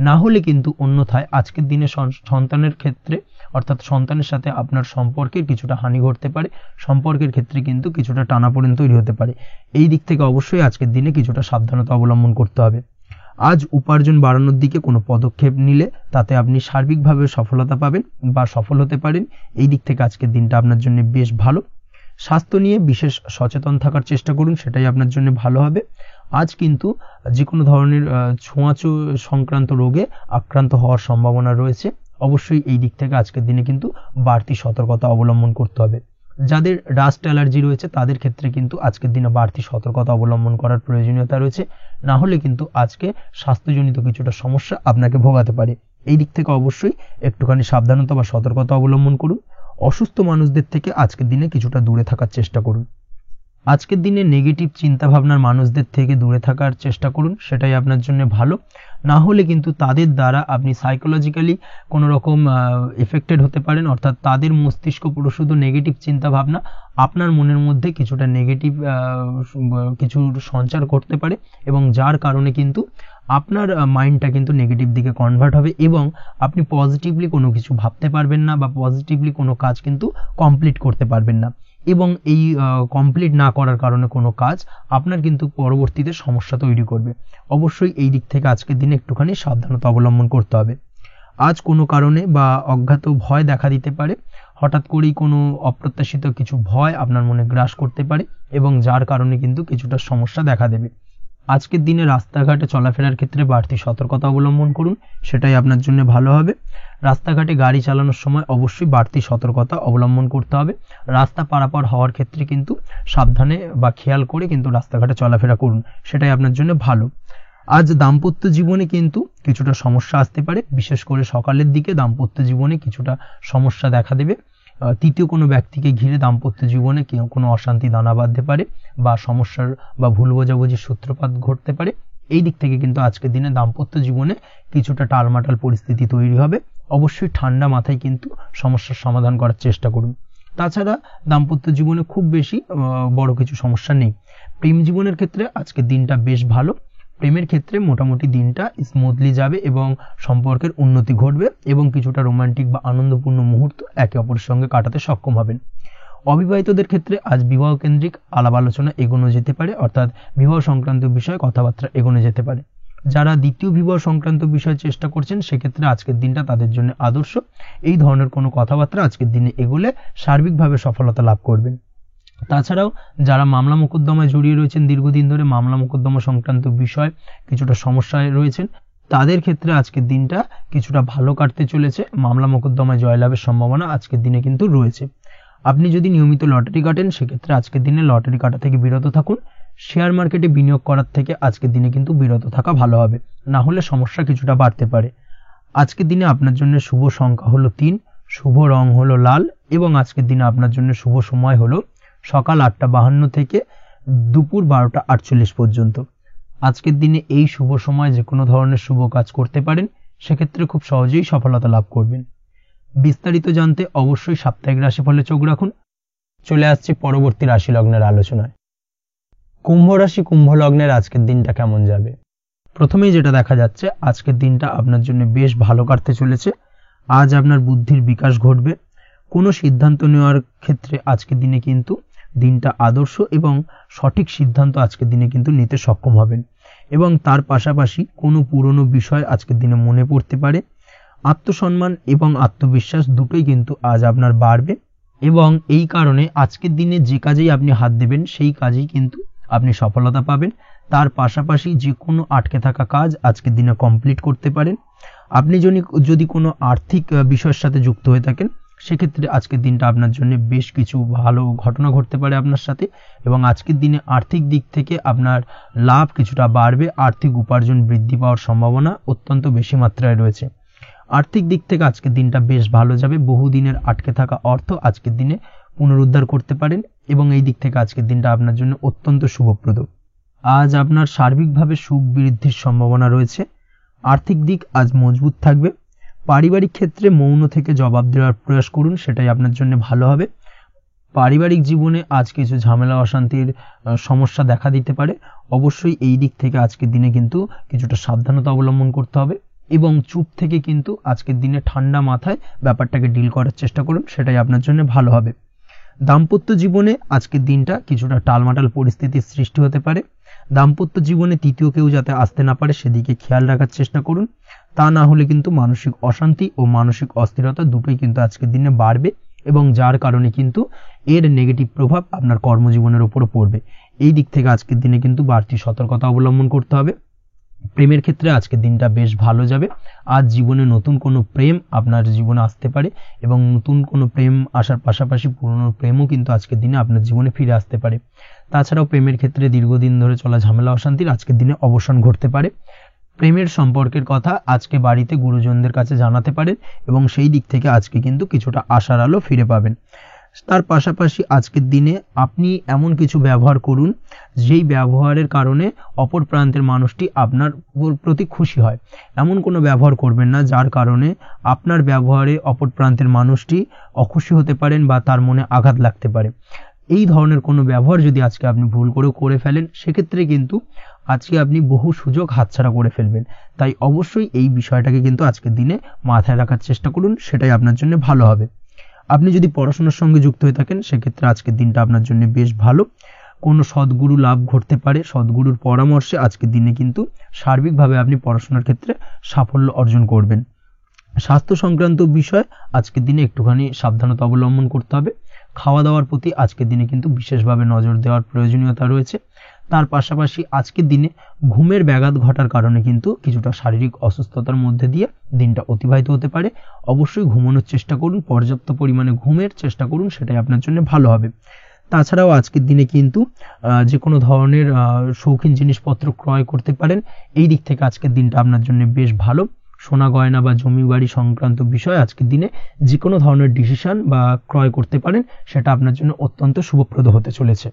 না হলে কিন্তু অন্যথায় আজকের দিনে সন্তানের ক্ষেত্রে অর্থাৎ সন্তানের সাথে আপনার সম্পর্কের কিছুটা হানি ঘটতে পারে, সম্পর্কের ক্ষেত্রে কিন্তু কিছুটা টানাপোড়েন তৈরি হতে পারে। এই দিক থেকে অবশ্যই আজকের দিনে কিছুটা সাবধানতা অবলম্বন করতে হবে। আজ উপার্জন বাড়ানোর দিকে কোনো পদক্ষেপ নিলে তাতে আপনি সার্বিকভাবে সফলতা পাবেন বা সফল হতে পারেন। এই দিক থেকে আজকের দিনটা আপনার জন্য বেশ ভালো। স্বাস্থ্য নিয়ে বিশেষ সচেতন থাকার চেষ্টা করুন, সেটাই আপনার জন্য ভালো হবে। আজ কিন্তু যে কোনো ধরনের ছোঁয়াচে সংক্রান্ত রোগে আক্রান্ত হওয়ার সম্ভাবনা রয়েছে। অবশ্যই এই দিক থেকে আজকের দিনে কিন্তু বাড়তি সতর্কতা অবলম্বন করতে হবে। যাদের ডাস্ট অ্যালার্জি রয়েছে তাদের ক্ষেত্রে কিন্তু আজকের দিনে বাড়তি সতর্কতা অবলম্বন করার প্রয়োজনীয়তা রয়েছে, না হলে কিন্তু আজকে স্বাস্থ্যজনিত কিছুটা সমস্যা আপনাকে ভোগাতে পারে। এই দিক থেকে অবশ্যই একটুখানি সাবধানতা বা সতর্কতা অবলম্বন করুন। অসুস্থ মানুষদের থেকে আজকের দিনে কিছুটা দূরে থাকার চেষ্টা করুন। আজকের দিনে নেগেটিভ চিন্তাভাবনার মানুষদের থেকে দূরে থাকার চেষ্টা করুন, সেটাই আপনার জন্য ভালো। না হলে কিন্তু তাদের দ্বারা আপনি সাইকোলজিক্যালি কোনো রকম এফেক্টেড হতে পারেন, অর্থাৎ তাদের মস্তিষ্ক পুরো শুধু নেগেটিভ চিন্তাভাবনা আপনার মনের মধ্যে কিছুটা নেগেটিভ কিছু সঞ্চার করতে পারে এবং যার কারণে কিন্তু আপনার মাইন্ডটা কিন্তু নেগেটিভ দিকে কনভার্ট হবে এবং আপনি পজিটিভলি কোনো কিছু ভাবতে পারবেন না বা পজিটিভলি কোনো কাজ কিন্তু কমপ্লিট করতে পারবেন না এবং এই কমপ্লিট না করার কারণে কোনো কাজ আপনার কিন্তু পরবর্তীতে সমস্যা তৈরি করবে। অবশ্যই এই দিক থেকে আজকের দিনে একটুখানি সাবধানতা অবলম্বন করতে হবে। আজ কোনো কারণে বা অজ্ঞাত ভয় দেখা দিতে পারে, হঠাৎ করেই কোনো অপ্রত্যাশিত কিছু ভয় আপনার মনে গ্রাস করতে পারে এবং যার কারণে কিন্তু কিছুটা সমস্যা দেখা দেবে। আজকের দিনে রাস্তাঘাটে চলাফেরার ক্ষেত্রে বাড়তি সতর্কতা অবলম্বন করুন, সেটাই আপনার জন্য ভালো হবে। রাস্তাঘাটে গাড়ি চালানোর সময় অবশ্যই বাড়তি সতর্কতা অবলম্বন করতে হবে। রাস্তা পারাপার হওয়ার ক্ষেত্রে কিন্তু সাবধানে বা খেয়াল করে কিন্তু রাস্তাঘাটে চলাফেরা করুন, সেটাই আপনার জন্য ভালো। আজ দাম্পত্য জীবনে কিন্তু কিছুটা সমস্যা আসতে পারে, বিশেষ করে সকালের দিকে দাম্পত্য জীবনে কিছুটা সমস্যা দেখা দেবে। তৃতীয় কোনো ব্যক্তিকে ঘিরে দাম্পত্য জীবনে কেউ কোনো অশান্তি দানা বাঁধতে পারে বা সমস্যার বা ভুল বোঝাবুঝির সূত্রপাত ঘটতে পারে। এই দিক থেকে কিন্তু আজকের দিনে দাম্পত্য জীবনে কিছুটা টালমাটাল পরিস্থিতি তৈরি হবে। অবশ্যই ঠান্ডা মাথায় কিন্তু সমস্যার সমাধান করার চেষ্টা করুন। তাছাড়া দাম্পত্য জীবনে খুব বেশি বড় কিছু সমস্যা নেই। প্রেম জীবনের ক্ষেত্রে আজকের দিনটা বেশ ভালো। প্রেমের ক্ষেত্রে মোটামুটি দিনটা স্মুথলি যাবে এবং সম্পর্কের উন্নতি ঘটবে এবং কিছুটা রোমান্টিক বা আনন্দপূর্ণ মুহূর্ত একে অপরের সঙ্গে কাটাতে সক্ষম হবেন। অবিবাহিতদের ক্ষেত্রে আজ বিবাহ কেন্দ্রিক আলাপ আলোচনা এগোনো যেতে পারে, অর্থাৎ বিবাহ সংক্রান্ত বিষয়ে কথাবার্তা এগোনো যেতে পারে। যারা দ্বিতীয় বিবাহ সংক্রান্ত বিষয়ে চেষ্টা করছেন সেক্ষেত্রে আজকের দিনটা তাদের জন্য আদর্শ। এই ধরনের কোনো কথাবার্তা আজকের দিনে এগোলে সার্বিকভাবে সফলতা লাভ করবেন। তাছাড়াও যারা মামলা মোকদ্দমায় জড়িয়ে রয়েছেন, দীর্ঘদিন ধরে মামলা মোকদ্দমা সংক্রান্ত বিষয় কিছুটা সমস্যায় রয়েছেন, তাদের ক্ষেত্রে আজকের দিনটা কিছুটা ভালো কাটতে চলেছে। মামলা মোকদ্দমায় জয়লাভের সম্ভাবনা আজকের দিনে কিন্তু রয়েছে। আপনি যদি নিয়মিত লটারি কাটেন সেক্ষেত্রে আজকের দিনে লটারি কাটা থেকে বিরত থাকুন। শেয়ার মার্কেটে বিনিয়োগ করার থেকে আজকের দিনে কিন্তু বিরত থাকা ভালো হবে, না হলে সমস্যা কিছুটা বাড়তে পারে। আজকের দিনে আপনার জন্য শুভ সংখ্যা হলো 3, শুভ রং হলো লাল এবং আজকের দিনে আপনার জন্য শুভ সময় হলো সকাল 8:52 থেকে দুপুর 12:48 পর্যন্ত। আজকের দিনে এই শুভ সময় যে কোনো ধরনের শুভ কাজ করতে পারেন, সেক্ষেত্রে খুব সহজেই সফলতা লাভ করবেন। বিস্তারিত জানতে অবশ্যই সাপ্তাহিক রাশিফলে চোখ রাখুন। চলে আসছে পরবর্তী রাশি লগ্নের আলোচনায়। কুম্ভ রাশি, কুম্ভ লগ্নের আজকের দিনটা কেমন যাবে? প্রথমেই যেটা দেখা যাচ্ছে, আজকের দিনটা আপনার জন্য বেশ ভালো কাটতে চলেছে। আজ আপনার বুদ্ধির বিকাশ ঘটবে। কোনো সিদ্ধান্ত নেওয়ার ক্ষেত্রে আজকের দিনে কিন্তু দিনটা আদর্শ এবং সঠিক সিদ্ধান্ত আজকের দিনে কিন্তু নিতে সক্ষম হবেন এবং তার পাশাপাশি কোনো পুরনো বিষয় আজকের দিনে মনে পড়তে পারে। আত্মসম্মান এবং আত্মবিশ্বাস দুটোই কিন্তু আজ আপনার বাড়বে এবং এই কারণে আজকের দিনে যে কাজেই আপনি হাত দেবেন সেই কাজেই কিন্তু আপনি সফলতা পাবেন। তার পাশাপাশি যে কোনো আটকে থাকা কাজ আজকের দিনে কমপ্লিট করতে পারেন। আপনি যদি কোনো আর্থিক বিষয়ের সাথে যুক্ত হয়ে থাকেন সেক্ষেত্রে আজকের দিনটা আপনার জন্য বেশ কিছু ভালো ঘটনা ঘটতে পারে আপনার সাথে এবং আজকের দিনে আর্থিক দিক থেকে আপনার লাভ কিছুটা বাড়বে। আর্থিক উপার্জন বৃদ্ধি পাওয়ার সম্ভাবনা অত্যন্ত বেশি মাত্রায় রয়েছে। আর্থিক দিক থেকে আজকের দিনটা বেশ ভালো যাবে। বহুদিনের আটকে থাকা অর্থ আজকের দিনে পুনরুদ্ধার করতে পারেন এবং এই দিক থেকে আজকের দিনটা আপনার জন্য অত্যন্ত শুভপ্রদ। আজ আপনার সার্বিকভাবে সুখ বৃদ্ধির সম্ভাবনা রয়েছে। আর্থিক দিক আজ মজবুত থাকবে। পারিবারিক ক্ষেত্রে মৌন থেকে জবাব দেওয়ার প্রয়াস করুন, সেটাই আপনার জন্য ভালো হবে। পারিবারিক জীবনে আজ কিছু ঝামেলা অশান্তির সমস্যা দেখা দিতে পারে। অবশ্যই এই দিক থেকে আজকের দিনে কিন্তু কিছুটা সাবধানতা অবলম্বন করতে হবে এবং চুপ থেকে কিন্তু আজকের দিনে ঠান্ডা মাথায় ব্যাপারটাকে ডিল করার চেষ্টা করুন, সেটাই আপনার জন্য ভালো হবে। দাম্পত্য জীবনে আজকের দিনটা কিছুটা টালমাটাল পরিস্থিতির সৃষ্টি হতে পারে। দাম্পত্য জীবনে তৃতীয় কেউ যাতে আসতে না পারে সেদিকে খেয়াল রাখার চেষ্টা করুন। তা না হলে কিন্তু মানসিক অশান্তি ও মানসিক অস্থিরতা দুটোই কিন্তু আজকের দিনে বাড়বে এবং যার কারণে কিন্তু এর নেগেটিভ প্রভাব আপনার কর্মজীবনের উপর পড়বে। এই দিক থেকে আজকের দিনে কিন্তু বাড়তি সতর্কতা অবলম্বন করতে হবে। প্রেমের ক্ষেত্রে আজকের দিনটা বেশ ভালো যাবে। আজ জীবনে নতুন কোনো প্রেম আপনার জীবনে আসতে পারে এবং নতুন কোনো প্রেম আসার পাশাপাশি পুরনো প্রেমও কিন্তু আজকের দিনে আপনার জীবনে ফিরে আসতে পারে। তাছাড়াও প্রেমের ক্ষেত্রে দীর্ঘদিন ধরে চলা ঝামেলা অশান্তির আজকের দিনে অবসান ঘটতে পারে। প্রেমের সম্পর্কের কথা আজকে বাড়িতে গুরুজনদের কাছে জানাতে পারেন এবং সেই দিক থেকে আজকে কিন্তু কিছুটা আশার আলো ফিরে পাবেন। তার পাশাপাশি আজকের দিনে আপনি এমন কিছু ব্যবহার করুন যেই ব্যবহারের কারণে অপর প্রান্তের মানুষটি আপনার প্রতি খুশি হয়। এমন কোনো ব্যবহার করবেন না যার কারণে আপনার ব্যবহারে অপর প্রান্তের মানুষটি অখুশি হতে পারেন বা তার মনে আঘাত লাগতে পারে। এই ধরনের কোনো ব্যবহার যদি আজকে আপনি ভুল করে ফেলেন সেক্ষেত্রে কিন্তু আজকে আপনি বহু সুযোগ হাতছাড়া করে ফেলবেন। তাই অবশ্যই এই বিষয়টাকে কিন্তু আজকের দিনে মাথায় রাখার চেষ্টা করুন, সেটাই আপনার জন্য ভালো হবে। আপনি যদি পড়াশোনার সঙ্গে যুক্ত হয়ে থাকেন সেক্ষেত্রে আজকের দিনটা আপনার জন্য বেশ ভালো। কোনো সদ্গুরু লাভ ঘটতে পারে। সদ্গুরুর পরামর্শে আজকের দিনে কিন্তু সার্বিকভাবে আপনি পড়াশোনার ক্ষেত্রে সাফল্য অর্জন করবেন। স্বাস্থ্য সংক্রান্ত বিষয় আজকের দিনে একটুখানি সাবধানতা অবলম্বন করতে হবে। খাওয়া দাওয়ার প্রতি আজকের দিনে কিন্তু বিশেষভাবে নজর দেওয়ার প্রয়োজনীয়তা রয়েছে। তার পাশাপাশি আজকের দিনে ঘুমের ব্যাঘাত ঘটার কারণে কিন্তু কিছুটা শারীরিক অসুস্থতার মধ্যে দিয়ে দিনটা অতিবাহিত হতে পারে। অবশ্যই ঘুমানোর চেষ্টা করুন, পর্যাপ্ত পরিমাণে ঘুমের চেষ্টা করুন, সেটাই আপনার জন্য ভালো হবে। তাছাড়াও আজকের দিনে কিন্তু যে কোনো ধরনের শৌখিন জিনিসপত্র ক্রয় করতে পারেন। এই দিক থেকে আজকের দিনটা আপনার জন্য বেশ ভালো। সোনা গয়না বা জমি বাড়ি সংক্রান্ত বিষয় আজকের দিনে যে কোনো ধরনের ডিসিশন বা ক্রয় করতে পারেন, সেটা আপনার জন্য অত্যন্ত শুভপ্রদ হতে চলেছে।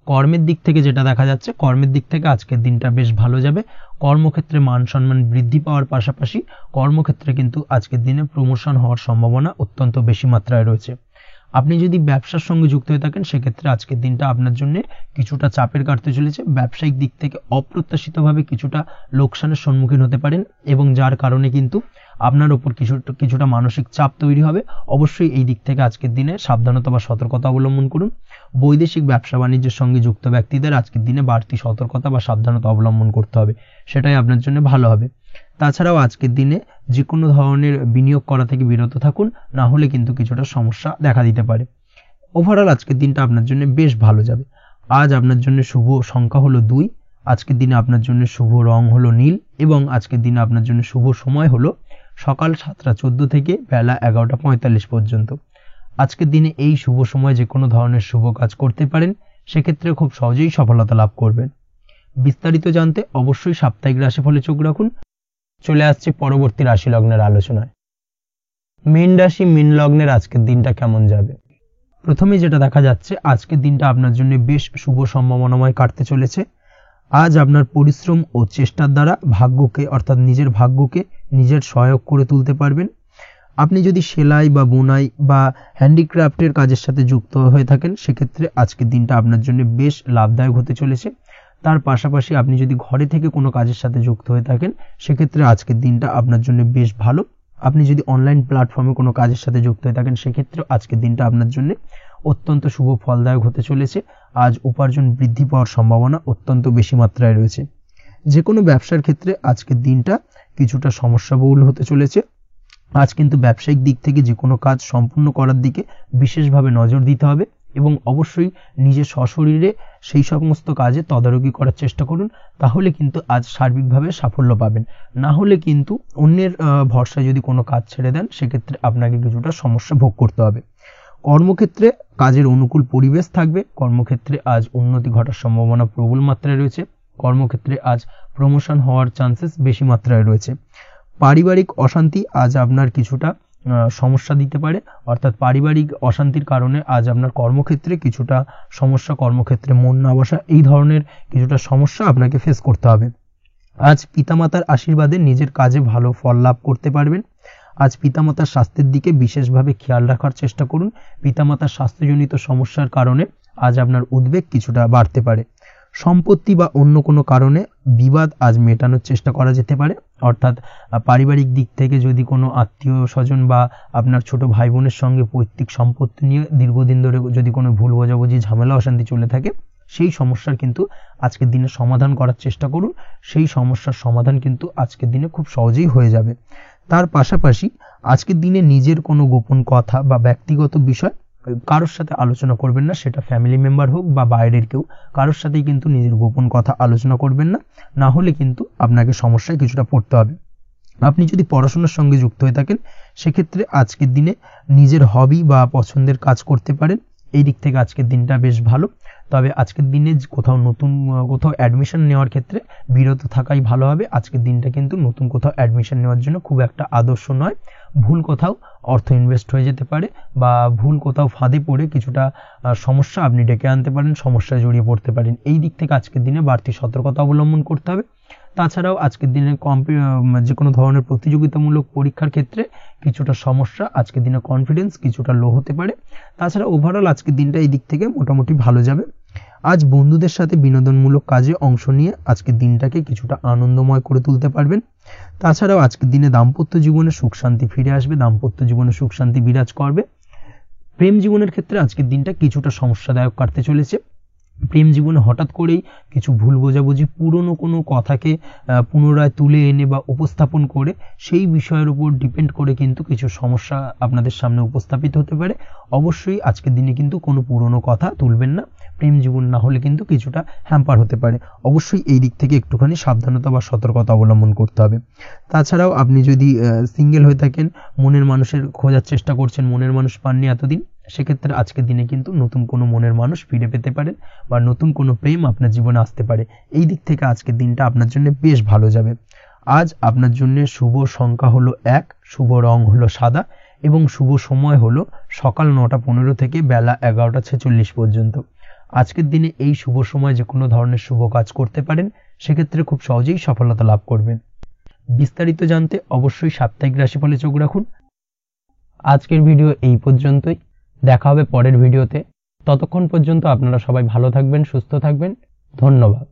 কর্মের দিক থেকে যেটা দেখা যাচ্ছে, কর্মের দিক থেকে আজকের দিনটা বেশ ভালো যাবে। কর্মক্ষেত্রে মান সম্মান বৃদ্ধি পাওয়ার পাশাপাশি কর্মক্ষেত্রে কিন্তু আজকের দিনে প্রমোশন হওয়ার সম্ভাবনা অত্যন্ত বেশি মাত্রায় রয়েছে। আপনি যদি ব্যবসার সঙ্গে যুক্ত হয়ে থাকেন, সেক্ষেত্রে আজকের দিনটা আপনার জন্য কিছুটা চাপের কাটতে চলেছে। ব্যবসায়িক দিক থেকে অপ্রত্যাশিতভাবে কিছুটা লোকসানের সম্মুখীন হতে পারেন এবং যার কারণে কিন্তু আপনার উপর কিছুটা মানসিক চাপ তৈরি হবে। অবশ্যই এই দিক থেকে আজকের দিনে সাবধানতা বা সতর্কতা অবলম্বন করুন। বৈদেশিক ব্যবসা বাণিজ্যের সঙ্গে যুক্ত ব্যক্তিদের আজকের দিনে বাড়তি সতর্কতা বা সাবধানতা অবলম্বন করতে হবে, সেটাই আপনার জন্য ভালো হবে। তাছাড়াও আজকের দিনে যে কোনো ধরনের বিনিয়োগ করা থেকে বিরত থাকুন, না হলে কিন্তু কিছুটা সমস্যা দেখা দিতে পারে। ওভারঅল আজকের দিনটা আপনার জন্য বেশ ভালো যাবে। আজ আপনার জন্য শুভ সংখ্যা হলো 2। আজকের দিনে আপনার জন্য শুভ রং হলো নীল এবং আজকের দিনে আপনার জন্য শুভ সময় হলো সকাল 7:14 থেকে বেলা 11:45 পর্যন্ত। আজকের দিনে এই শুভ সময় যে কোনো ধরনের শুভ কাজ করতে পারেন, সেক্ষেত্রে খুব সহজেই সফলতা লাভ করবেন। বিস্তারিত জানতে অবশ্যই সাপ্তাহিক রাশিফলে চোখ রাখুন। চলে আসছে পরবর্তী রাশি লগ্নের আলোচনায়। মীন রাশি মীন লগ্নের আজকের দিনটা কেমন যাবে? প্রথমে যেটা দেখা যাচ্ছে, আজকের দিনটা আপনার জন্য বেশ শুভ সম্ভাবনাময় কাটতে চলেছে। আজ আপনার পরিশ্রম ও চেষ্টার দ্বারা ভাগ্যকে অর্থাৎ নিজের ভাগ্যকে নিজের সহায়ক করে তুলতে পারবেন। আপনি যদি সেলাই বা বুনাই বা হ্যান্ডিক্রাফটের কাজের সাথে যুক্ত হয়ে থাকেন, সেক্ষেত্রে আজকের দিনটা আপনার জন্য বেশ লাভদায়ক হতে চলেছে। তার পাশাপাশি আপনি যদি ঘরে থেকে কোনো কাজের সাথে যুক্ত হয়ে থাকেন, সেক্ষেত্রে আজকের দিনটা আপনার জন্য বেশ ভালো। আপনি যদি অনলাইন প্ল্যাটফর্মে কোনো কাজের সাথে যুক্ত হয়ে থাকেন, সেক্ষেত্রে আজকের দিনটা আপনার জন্য অত্যন্ত শুভ ফলদায়ক হতে চলেছে। আজ উপার্জন বৃদ্ধি পাওয়ার সম্ভাবনা অত্যন্ত বেশি মাত্রায় রয়েছে। যে কোনো ব্যবসার ক্ষেত্রে আজকের দিনটা কিছুটা সমস্যাবহুল হতে চলেছে। আজ কিন্তু ব্যবসায়িক দিক থেকে যে কোনো কাজ সম্পূর্ণ করার দিকে বিশেষভাবে নজর দিতে হবে এবং অবশ্যই নিজের সশরীরে সেই সমস্ত কাজে তদারকি করার চেষ্টা করুন, তাহলে কিন্তু আজ সার্বিকভাবে সাফল্য পাবেন। না হলে কিন্তু অন্যের ভরসায় যদি কোনো কাজ ছেড়ে দেন, সেক্ষেত্রে আপনাকে কিছুটা সমস্যা ভোগ করতে হবে। কর্মক্ষেত্রে কাজের অনুকূল পরিবেশ থাকবে। কর্মক্ষেত্রে আজ উন্নতি ঘটার সম্ভাবনা প্রবল মাত্রায় রয়েছে। কর্মক্ষেত্রে আজ প্রমোশন হওয়ার চান্সেস বেশি মাত্রায় রয়েছে। পারিবারিক অশান্তি আজ আপনার কিছুটা সমস্যা দিতে পারে, অর্থাৎ পারিবারিক অশান্তির কারণে আজ আপনার কর্মক্ষেত্রে কিছুটা সমস্যা, কর্মক্ষেত্রে মন না বসা, এই ধরনের কিছুটা সমস্যা আপনাকে ফেস করতে হবে। আজ পিতামাতার আশীর্বাদে নিজের কাজে ভালো ফল লাভ করতে পারবেন। আজ পিতামাতার স্বাস্থ্যের দিকে বিশেষভাবে খেয়াল রাখার চেষ্টা করুন। পিতামাতার স্বাস্থ্যজনিত সমস্যার কারণে আজ আপনার উদ্বেগ কিছুটা বাড়তে পারে। সম্পত্তি বা অন্য কোনো কারণে বিবাদ আজ মেটানোর চেষ্টা করা যেতে পারে, অর্থাৎ পারিবারিক দিক থেকে যদি কোনো আত্মীয় স্বজন বা আপনার ছোট ভাই বোনের সঙ্গে পৈতৃক সম্পত্তি নিয়ে দীর্ঘদিন ধরে যদি কোনো ভুল বোঝাবুঝি ঝামেলা অশান্তি চলে থাকে, সেই সমস্যার কিন্তু আজকের দিনে সমাধান করার চেষ্টা করুন। সেই সমস্যার সমাধান কিন্তু আজকের দিনে খুব সহজেই হয়ে যাবে। তার পাশাপাশি আজকের দিনে নিজের কোনো গোপন কথা বা ব্যক্তিগত বিষয় কারোর সাথে আলোচনা করবেন না, সেটা ফ্যামিলি মেম্বার হোক বা বাইরের কেউ, কারোর সাথেই কিন্তু নিজের গোপন কথা আলোচনা করবেন না, না হলে কিন্তু আপনাকে সমস্যায় কিছুটা পড়তে হবে। আপনি যদি পড়াশোনার সঙ্গে যুক্ত হয়ে থাকেন, সেক্ষেত্রে আজকের দিনে নিজের হবি বা পছন্দের কাজ করতে পারেন। এই দিক থেকে আজকের দিনটা বেশ ভালো। তবে আজকের দিনে কোথাও অ্যাডমিশন নেওয়ার ক্ষেত্রে বিরত থাকাই ভালো হবে। আজকের দিনটা কিন্তু নতুন কোথাও অ্যাডমিশন নেওয়ার জন্য খুব একটা আদর্শ নয়। ভুল কোথাও অর্থ ইনভেস্ট হয়ে যেতে পারে বা ভুল কোথাও ফাঁদে পড়ে কিছুটা সমস্যা আপনি ডেকে আনতে পারেন, সমস্যায় জড়িয়ে পড়তে পারেন। এই দিক থেকে আজকের দিনে বাড়তি সতর্কতা অবলম্বন করতে হবে। তাছাড়াও আজকের দিনে যে কোনো ধরনের প্রতিযোগিতামূলক পরীক্ষার ক্ষেত্রে কিছুটা সমস্যা, আজকের দিনে কনফিডেন্স কিছুটা লো হতে পারে। তাছাড়া ওভারঅল আজকের দিনটা এই দিক থেকে মোটামুটি ভালো যাবে। আজ বন্ধুদের সাথে বিনোদনমূলক কাজে অংশ নিয়ে আজকের দিনটাকে কিছুটা আনন্দময় করে তুলতে পারবেন। তাছাড়াও আজকের দিনে দাম্পত্য জীবনে সুখ শান্তি ফিরে আসবে, দাম্পত্য জীবনে সুখ শান্তি বিরাজ করবে। প্রেম জীবনের ক্ষেত্রে আজকের দিনটা কিছুটা সমস্যাদায়ক কাটতে চলেছে। প্রেম জীবনে হঠাৎ করেই কিছু ভুল বোঝাবুঝি, পুরনো কোনো কথাকে পুনরায় তুলে এনে বা উপস্থাপন করে সেই বিষয়ের উপর ডিপেন্ড করে কিন্তু কিছু সমস্যা আপনাদের সামনে উপস্থাপিত হতে পারে। অবশ্যই আজকের দিনে কিন্তু কোনো পুরনো কথা তুলবেন না, প্রেম জীবন না হলে কিন্তু কিছুটা হ্যাম্পার হতে পারে। অবশ্যই এই দিক থেকে একটুখানি সাবধানতা বা সতর্কতা অবলম্বন করতে হবে। তাছাড়াও আপনি যদি সিঙ্গেল হয়ে থাকেন, মনের মানুষের খোঁজার চেষ্টা করছেন, মনের মানুষ পাননি এতদিন, সেক্ষেত্রে আজকের দিনে কিন্তু নতুন কোনো মনের মানুষ ফিরে পেতে পারেন বা নতুন কোনো প্রেম আপনার জীবনে আসতে পারে। এই দিক থেকে আজকের দিনটা আপনার জন্য বেশ ভালো যাবে। আজ আপনার জন্য শুভ সংখ্যা হলো 1, শুভ রং হলো সাদা এবং শুভ সময় হলো সকাল 9:15 থেকে বেলা 11:46 পর্যন্ত। আজকের দিনে এই শুভ সময় যে কোনো ধরনের শুভ কাজ করতে পারেন, সেক্ষেত্রে খুব সহজেই সফলতা লাভ করবেন। বিস্তারিত জানতে অবশ্যই সাপ্তাহিক রাশিফলে চোখ রাখুন। আজকের ভিডিও এই পর্যন্তই, দেখা হবে পরের ভিডিওতে। ততক্ষণ পর্যন্ত আপনারা সবাই ভালো থাকবেন, সুস্থ থাকবেন। ধন্যবাদ।